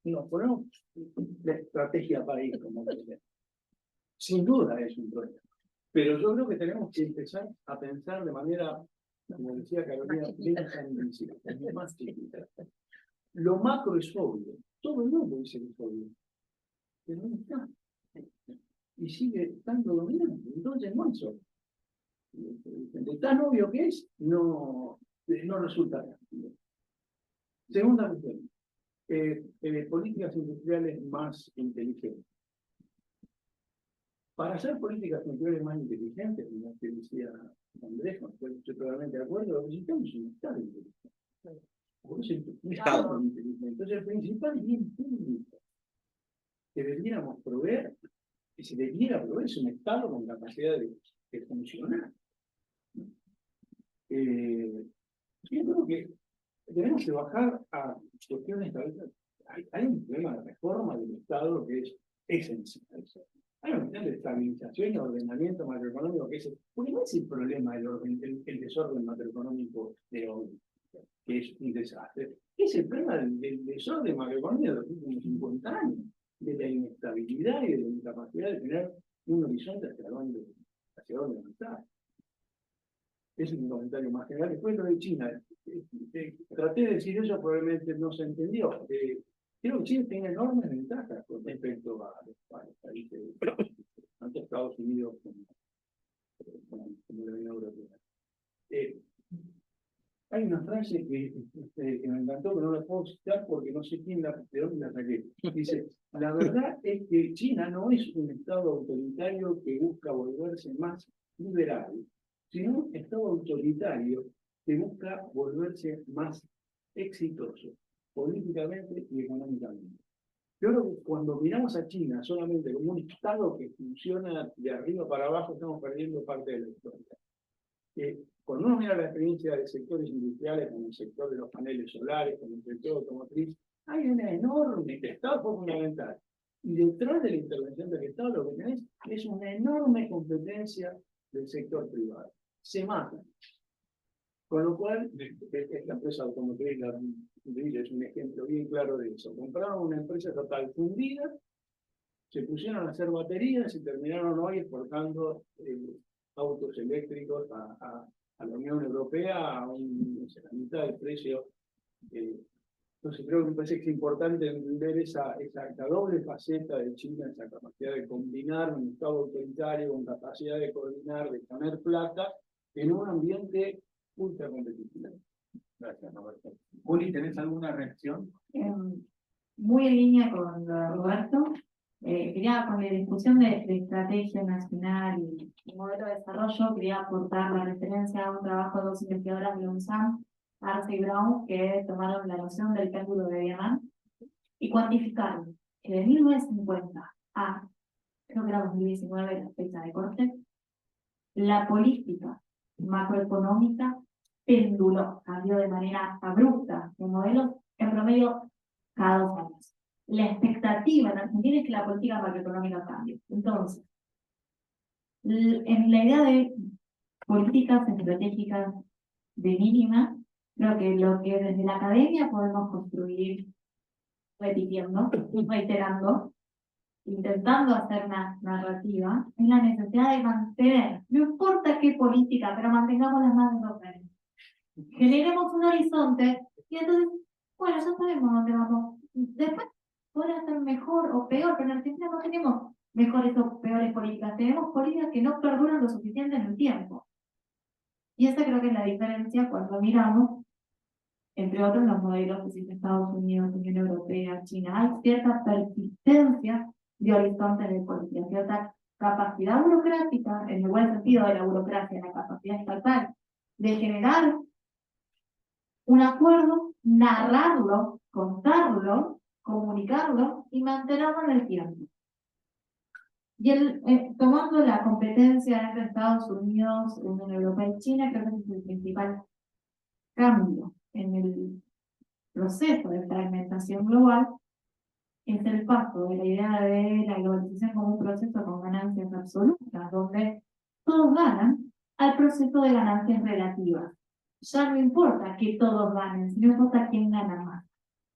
nos ponemos la estrategia país como que sin duda es un problema. Pero yo creo que tenemos que empezar a pensar de manera, como decía Carolina, más chiquita. Lo macro es obvio. Todo el mundo dice que es obvio. Pero no está. Y sigue estando dominante. Entonces no es obvio. De tan obvio que es, no resulta real. Segunda cuestión. Políticas industriales más inteligentes. Para hacer políticas industriales más inteligentes, como que decía Andrés, estoy totalmente de acuerdo, lo que necesitamos es un Estado inteligente. Un Estado inteligente. Entonces, el principal bien público que debiéramos proveer, que se debiera proveer, es un Estado con capacidad de funcionar. Yo creo que tenemos que bajar a cuestiones. Hay un problema de reforma del Estado que es esencial. Hay un plan de estabilización y ordenamiento macroeconómico que es porque no es el problema el desorden macroeconómico de hoy. que es un desastre, es el problema del desorden macroeconómico de los últimos 50 años, de la inestabilidad y de la incapacidad de tener un horizonte hacia dónde avanzar. Ese es un comentario más general. Después lo de China. Traté de decir eso, probablemente no se entendió. Creo que China tiene enormes ventajas con respecto a los países, tanto Estados Unidos como la Unión Europea. Hay una frase que me encantó, que no la puedo citar porque no sé de dónde la saqué. Dice, la verdad es que China no es un Estado autoritario que busca volverse más liberal, sino un Estado autoritario que busca volverse más exitoso, políticamente y económicamente. Yo creo que cuando miramos a China solamente como un Estado que funciona de arriba para abajo, estamos perdiendo parte de la historia. Cuando uno mira la experiencia de sectores industriales, como el sector de los paneles solares, como el sector automotriz, hay una enorme, el Estado fue fundamental. Y detrás de la intervención del Estado lo que tenés es una enorme competencia del sector privado. Se matan. Con lo cual, la empresa automotriz, la es un ejemplo bien claro de eso. Compraron una empresa total fundida, se pusieron a hacer baterías y terminaron hoy exportando autos eléctricos a la Unión Europea a la mitad del precio. Entonces creo que me parece que es importante entender esa doble faceta de China, esa capacidad de combinar un Estado autoritario con capacidad de coordinar, de poner plata en un ambiente ultra competitivo. Gracias, Roberto. Juli, ¿tenés alguna reacción? Muy en línea con lo de Roberto. Quería, con la discusión de estrategia nacional y modelo de desarrollo, quería aportar la referencia a un trabajo de dos investigadoras de UNSAM, Arce y Brown, que tomaron la noción del péndulo de Diamant y cuantificaron que de 1950 a, creo que era 2019, la fecha de corte, la política macroeconómica penduló, cambió de manera abrupta de modelos en promedio cada 2 años. La expectativa en Argentina es que la política macroeconómica cambie. Entonces, en la idea de políticas estratégicas de mínima, creo que lo que desde la academia podemos construir repitiendo, reiterando, intentando hacer una narrativa, es la necesidad de mantener, no importa qué política, pero mantengamos las manos en los años. Generemos un horizonte y entonces, bueno, ya sabemos dónde vamos. Después podrá ser mejor o peor, pero en Argentina no tenemos mejores o peores políticas, tenemos políticas que no perduran lo suficiente en el tiempo. Y esa creo que es la diferencia cuando miramos, entre otros, los modelos que existen Estados Unidos, Unión Europea, China. Hay cierta persistencia de horizonte de política, cierta capacidad burocrática, en el buen sentido de la burocracia, la capacidad estatal de generar un acuerdo, narrarlo, contarlo, comunicarlo y mantenerlo en el tiempo. Y tomando la competencia entre Estados Unidos, Unión Europea y China, creo que ese es el principal cambio en el proceso de fragmentación global, es el paso de la idea de la globalización como un proceso con ganancias absolutas, donde todos ganan, al proceso de ganancias relativas. Ya no importa que todos ganen, sino importa quién gana más.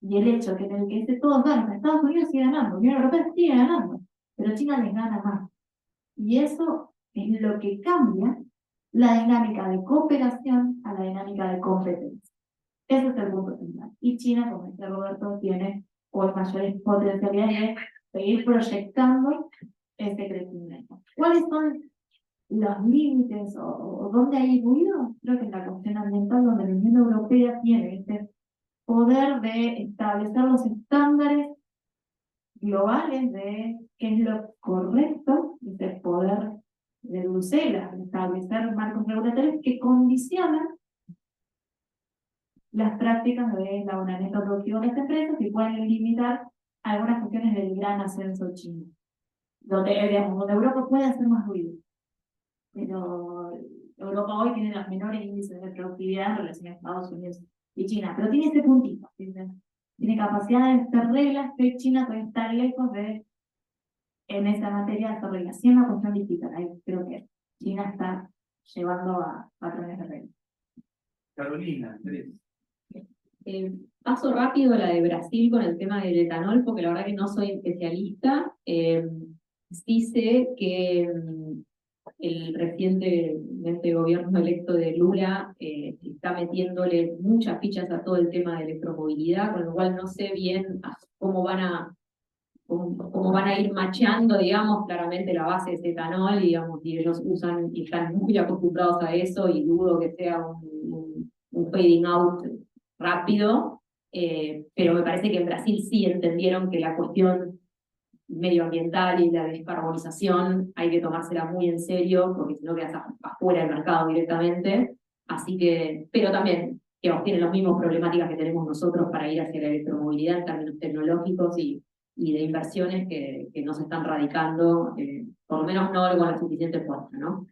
Y el hecho que en el que todos ganan, Estados Unidos sigue ganando, Unión Europea sigue ganando, pero China les gana más. Y eso es lo que cambia la dinámica de cooperación a la dinámica de competencia. Ese es el punto central. Y China, como dice Roberto, tiene mayores potencialidades de seguir proyectando ese crecimiento. ¿Cuáles son los límites o dónde hay ruido? Creo que en la cuestión ambiental, donde la Unión Europea tiene este poder de establecer los estándares globales de qué es lo correcto, este poder de Bruselas, de establecer marcos regulatorios que condicionan las prácticas de abonamiento productivo de las empresas y pueden limitar algunas cuestiones del gran ascenso chino, donde Europa puede hacer más ruido, pero Europa hoy tiene los menores índices de productividad en relación a Estados Unidos y China, pero tiene ese puntito, tiene capacidad de hacer reglas que China todavía está lejos de, en esa materia, de hacer reglas. Sí, es una cuestión digital, ahí creo que China está llevando a patrones de reglas. Carolina, Andrés. Paso rápido la de Brasil con el tema del etanol, porque la verdad que no soy especialista. Sí sé que el recientemente gobierno electo de Lula está metiéndole muchas fichas a todo el tema de electromovilidad, con lo cual no sé bien cómo van a ir macheando, digamos, claramente la base es etanol, digamos, y ellos usan y están muy acostumbrados a eso, y dudo que sea un fading out rápido, pero me parece que en Brasil sí entendieron que la cuestión medioambiental y la descarbonización hay que tomársela muy en serio, porque si no quedas afuera del mercado directamente. Así que, pero también, digamos, tienen las mismas problemáticas que tenemos nosotros para ir hacia la electromovilidad en términos tecnológicos y de inversiones que no se están radicando, por lo menos no con la suficiente fuerza, ¿no?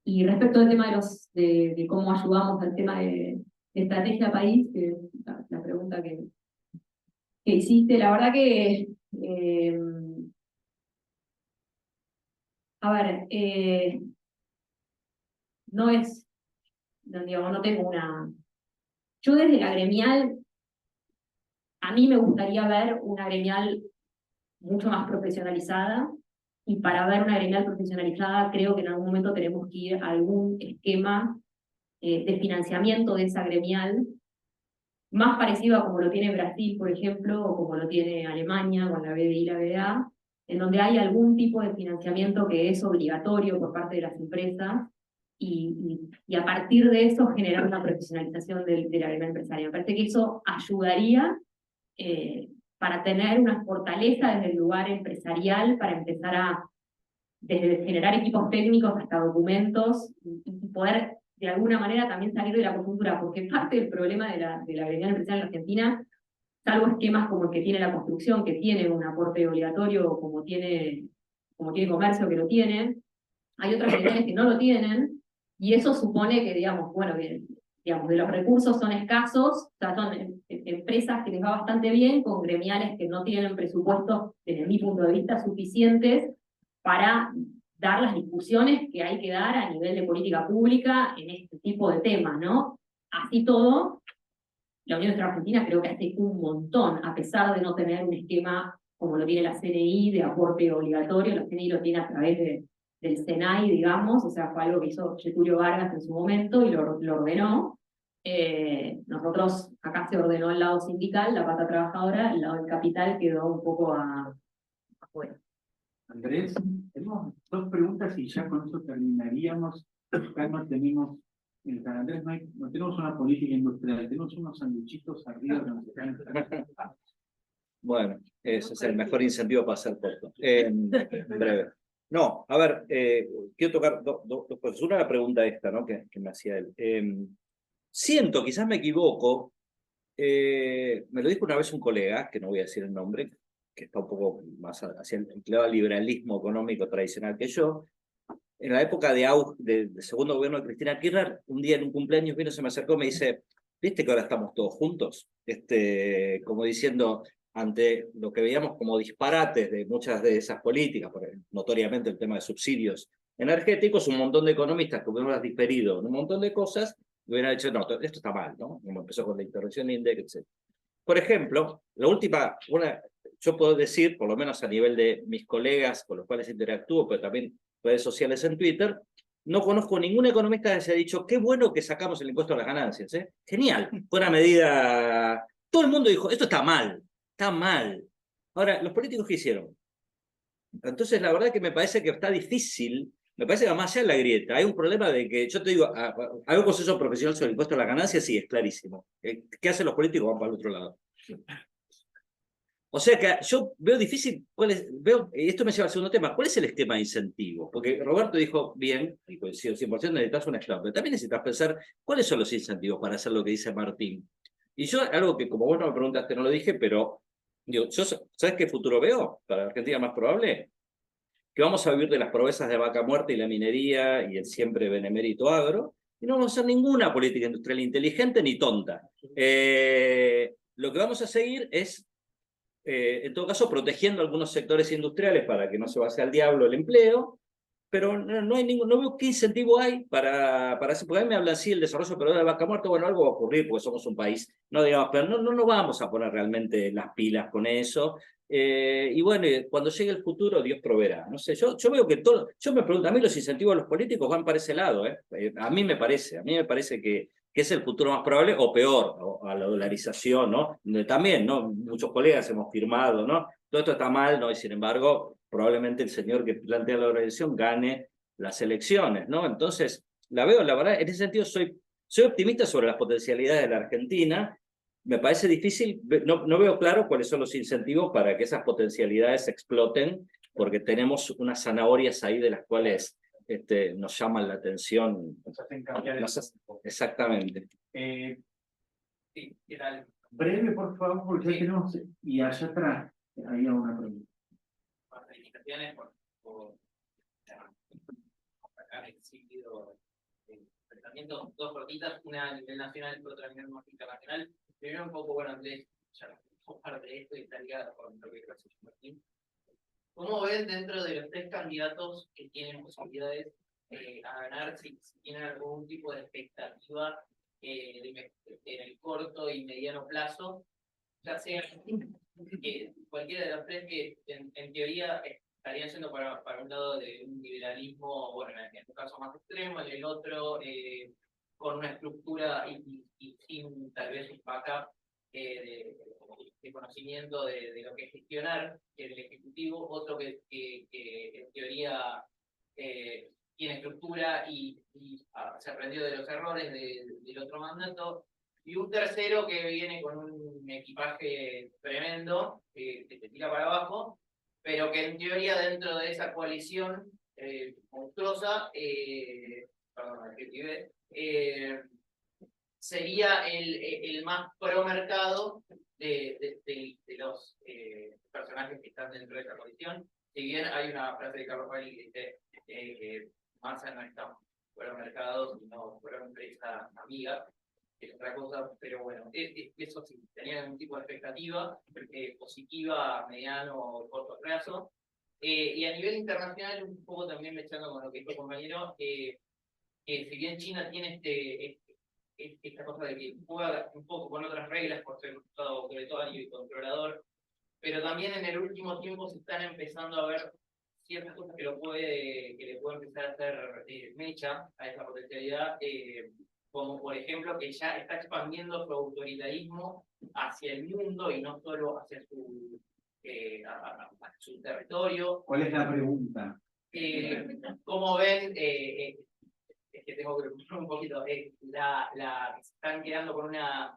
Y respecto al tema de cómo ayudamos al tema de estrategia país, que es la pregunta que hiciste, la verdad que, a ver, no es, no, digamos, no tengo una... Yo desde la gremial, a mí me gustaría ver una gremial mucho más profesionalizada, y para ver una gremial profesionalizada creo que en algún momento tenemos que ir a algún esquema de financiamiento de esa gremial, más parecido a como lo tiene Brasil, por ejemplo, o como lo tiene Alemania con la BDI y la BDA, en donde hay algún tipo de financiamiento que es obligatorio por parte de las empresas, y a partir de eso generar una profesionalización de la gremial empresaria. Me parece que eso ayudaría para tener una fortaleza desde el lugar empresarial, para empezar desde generar equipos técnicos hasta documentos, y poder de alguna manera también salir de la coyuntura, porque parte del problema de la gremial empresarial en Argentina, salvo esquemas como el que tiene la construcción, que tiene un aporte obligatorio, o como tiene comercio, que lo tiene, hay otras gremiales que no lo tienen, y eso supone que, digamos, bueno, digamos, de los recursos son escasos, o sea, son empresas que les va bastante bien, con gremiales que no tienen presupuestos, desde mi punto de vista, suficientes para dar las discusiones que hay que dar a nivel de política pública en este tipo de temas, ¿no? Así todo, la Unión Industrial Argentina creo que hace un montón, a pesar de no tener un esquema como lo tiene la CNI de aporte obligatorio. La CNI lo tiene a través del SENAI, digamos, o sea, fue algo que hizo Getúlio Vargas en su momento y lo ordenó. Nosotros, acá se ordenó el lado sindical, la pata trabajadora, el lado del capital quedó un poco afuera. Andrés, tenemos dos preguntas y ya con eso terminaríamos. Acá no tenemos, en San Andrés no tenemos una política industrial, tenemos unos sanduchitos arriba que nos están... Bueno, ese es el mejor incentivo para hacer corto. En breve. No, a ver, quiero tocar dos cosas. Una, la pregunta esta, ¿no? Que me hacía él. Siento, quizás me equivoco, me lo dijo una vez un colega, que no voy a decir el nombre, que está un poco más hacia el empleado al liberalismo económico tradicional que yo. En la época de segundo gobierno de Cristina Kirchner, un día en un cumpleaños vino, se me acercó y me dice, ¿viste que ahora estamos todos juntos? Como diciendo, ante lo que veíamos como disparates de muchas de esas políticas, notoriamente el tema de subsidios energéticos, un montón de economistas que hubiéramos diferido en un montón de cosas, hubieran dicho, no, esto está mal, ¿no? Como empezó con la intervención de INDEC, etc. Por ejemplo, la última, yo puedo decir, por lo menos a nivel de mis colegas con los cuales interactúo, pero también redes sociales en Twitter, no conozco ningún economista que se haya dicho, qué bueno que sacamos el impuesto a las ganancias, ¿eh? Genial, fue una medida... Todo el mundo dijo, esto está mal, está mal. Ahora, ¿los políticos qué hicieron? Entonces, la verdad que me parece que está difícil, me parece que va más allá de la grieta. Hay un problema de que, yo te digo, hay un consenso profesional sobre el impuesto a las ganancias, sí, es clarísimo. ¿Qué hacen los políticos? Van para el otro lado. O sea que yo veo difícil, esto me lleva al segundo tema, ¿cuál es el esquema de incentivos? Porque Roberto dijo bien, y coincido 100%, necesitas un esclavo, pero también necesitas pensar cuáles son los incentivos para hacer lo que dice Martín. Y yo, algo que como vos no me preguntaste, no lo dije, pero digo, ¿sabes qué futuro veo para Argentina más probable? Que vamos a vivir de las proezas de Vaca Muerta y la minería y el siempre benemérito agro, y no vamos a hacer ninguna política industrial inteligente ni tonta. Lo que vamos a seguir es en todo caso, protegiendo algunos sectores industriales para que no se vaya al diablo el empleo, pero no hay no veo qué incentivo hay para eso, porque a mí me hablan así el desarrollo pero de Vaca Muerta, bueno, algo va a ocurrir porque somos un país, no digamos, pero no vamos a poner realmente las pilas con eso, y bueno, cuando llegue el futuro, Dios proveerá, no sé, yo veo que todo, yo me pregunto, a mí los incentivos de los políticos van para ese lado, a mí me parece que es el futuro más probable, o peor, a la dolarización, ¿no? Donde también, ¿no? Muchos colegas hemos firmado, ¿no? Todo esto está mal, ¿no? Y sin embargo, probablemente el señor que plantea la dolarización gane las elecciones, ¿no? Entonces, la verdad, en ese sentido soy optimista sobre las potencialidades de la Argentina. Me parece difícil, no veo claro cuáles son los incentivos para que esas potencialidades exploten, porque tenemos unas zanahorias ahí de las cuales nos llaman la atención. Nos hacen cambiar Exactamente. Sí, ¿qué tal? Breve, por favor, porque ya Sí. tenemos... Y allá atrás había una pregunta. Felicitaciones por sacar el sitio de tratamiento. Dos cortitas, una a nivel nacional y otra a nivel más internacional. Primero un poco, bueno, Andrés, ya parte de esto y está ligada con lo que gracias Martín. ¿Cómo ven dentro de los tres candidatos que tienen posibilidades a ganar, si tienen algún tipo de expectativa en el corto y mediano plazo, ya sea que cualquiera de los tres que en teoría estarían yendo para un lado de un liberalismo, bueno, en un caso más extremo, en el otro con una estructura y sin tal vez un backup de conocimiento de lo que es gestionar el Ejecutivo, otro que en teoría tiene estructura y se aprendió de los errores del otro mandato, y un tercero que viene con un equipaje tremendo, que te tira para abajo, pero que en teoría dentro de esa coalición monstruosa, perdón, sería el más pro mercado de los personajes que están dentro de esa coalición. Si bien hay una frase de Carlos Paoli que dice que Massa no está fuera mercado, sino fuera empresa amiga, que es otra cosa, pero bueno, eso sí, tenía un tipo de expectativa positiva a mediano o corto plazo. Y a nivel internacional, un poco también mechando con lo que dijo el compañero, que si bien China tiene esta cosa de que juega un poco con otras reglas por ser un estado autoritario y controlador, pero también en el último tiempo se están empezando a ver ciertas cosas que le puede empezar a hacer mecha a esa potencialidad, como por ejemplo que ya está expandiendo su autoritarismo hacia el mundo y no solo hacia a su territorio. ¿Cuál es la pregunta? Como ven, es que tengo que preguntar un poquito, se están quedando con una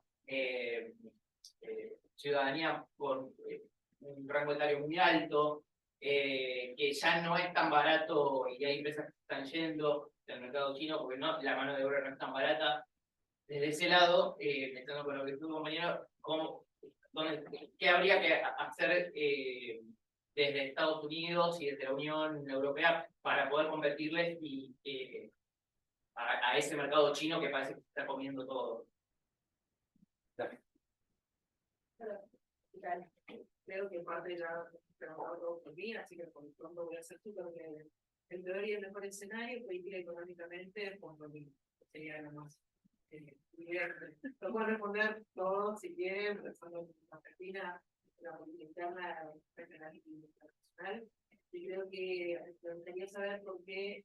ciudadanía con un rango etario muy alto, que ya no es tan barato y hay empresas que están yendo del mercado chino porque no, la mano de obra no es tan barata. Desde ese lado, metiendo con lo que tu compañero, ¿qué habría que hacer desde Estados Unidos y desde la Unión Europea para poder competirles a ese mercado chino que parece que se está comiendo todo? Creo que parte ya trabajado por mí, así que por pronto voy a hacer tú, porque en teoría el mejor escenario, política económicamente, por lo mismo, sería lo más lo puedo responder todo si quieren, pensando en Argentina, la política interna, regional y internacional. Y creo que me gustaría saber por qué,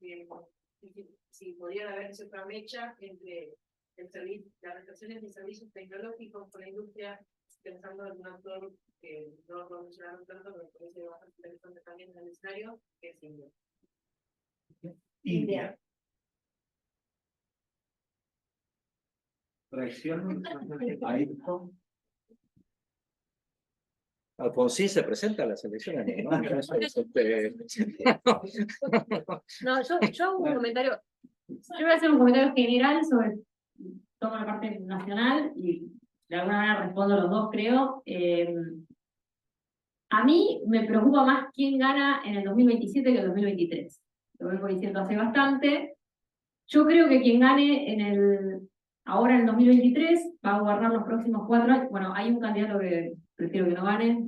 si podrían haber hecho otra mecha entre las prestaciones de servicios tecnológicos con la industria, pensando en un actor que no lo mencionaron tanto, pero me parece bastante interesante también en el escenario, que es India. India. Traición a esto. Alfonsín se presenta a las elecciones, ¿no? No, yo hago un comentario. Yo voy a hacer un comentario general sobre toda la parte nacional y de alguna manera respondo los dos, creo. A mí me preocupa más quién gana en el 2027 que en el 2023. Lo vengo diciendo hace bastante. Yo creo que quien gane ahora en el 2023 va a gobernar los próximos 4 años. Bueno, hay un candidato que prefiero que no gane.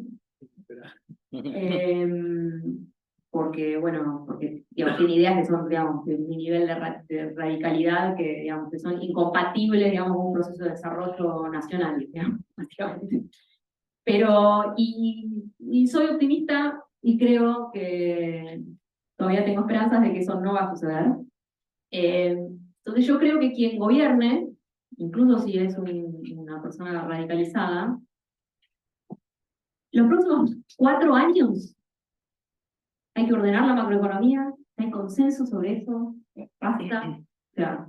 porque, bueno, porque digamos, tiene ideas que son, digamos, de un nivel de radicalidad que, digamos, que son incompatibles, digamos, con un proceso de desarrollo nacional, digamos, básicamente. Pero, y soy optimista y creo que todavía tengo esperanzas de que eso no va a suceder. Entonces yo creo que quien gobierne, incluso si es una persona radicalizada, los próximos 4 años hay que ordenar la macroeconomía, hay consenso sobre eso, basta, o sea,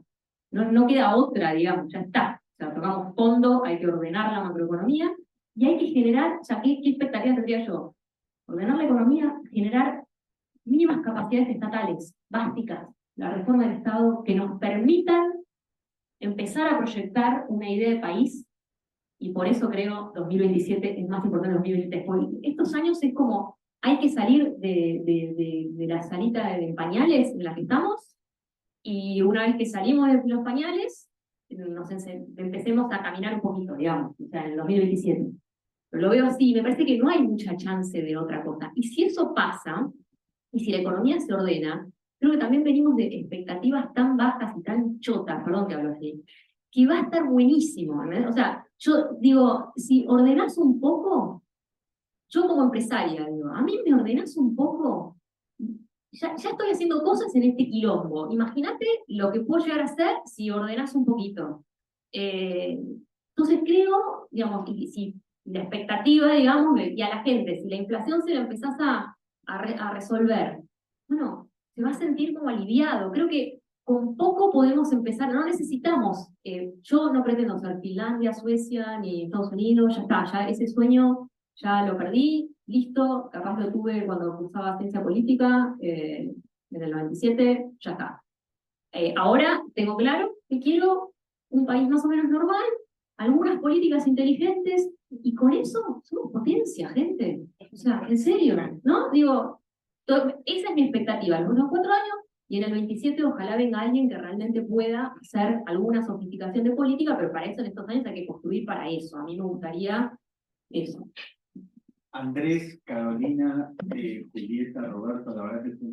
no queda otra, digamos, ya está. O sea, tocamos fondo, hay que ordenar la macroeconomía y hay que generar, o sea, ¿qué expectativas tendría yo? Ordenar la economía, generar mínimas capacidades estatales, básicas, la reforma del Estado, que nos permitan empezar a proyectar una idea de país, y por eso creo 2027 es más importante que 2023, porque estos años es como, hay que salir de la salita de pañales en la que estamos, y una vez que salimos de los pañales, empecemos a caminar un poquito, digamos, o sea, en el 2027. Pero lo veo así, me parece que no hay mucha chance de otra cosa. Y si eso pasa, y si la economía se ordena, creo que también venimos de expectativas tan bajas y tan chotas, perdón que hablo así, que va a estar buenísimo, ¿verdad? O sea, yo digo, si ordenás un poco, yo como empresaria, digo, a mí me ordenás un poco, ya estoy haciendo cosas en este quilombo. Imagínate lo que puedo llegar a hacer si ordenás un poquito. Entonces creo, digamos, y si la expectativa, digamos, y a la gente, si la inflación se la empezás a resolver, bueno, se va a sentir como aliviado. Creo que con poco podemos empezar, no necesitamos, yo no pretendo ser Finlandia, Suecia, ni Estados Unidos, ya está, ya ese sueño ya lo perdí, listo, capaz lo tuve cuando cursaba ciencia política, en el 97, ya está. Ahora tengo claro que quiero un país más o menos normal, algunas políticas inteligentes, y con eso somos potencia, gente. O sea, en serio, ¿no? Digo, esa es mi expectativa, en unos 4 años, y en el 27 ojalá venga alguien que realmente pueda hacer alguna sofisticación de política, pero para eso en estos años hay que construir para eso. A mí me gustaría eso. Andrés, Carolina, Julieta, Roberto, la verdad que es un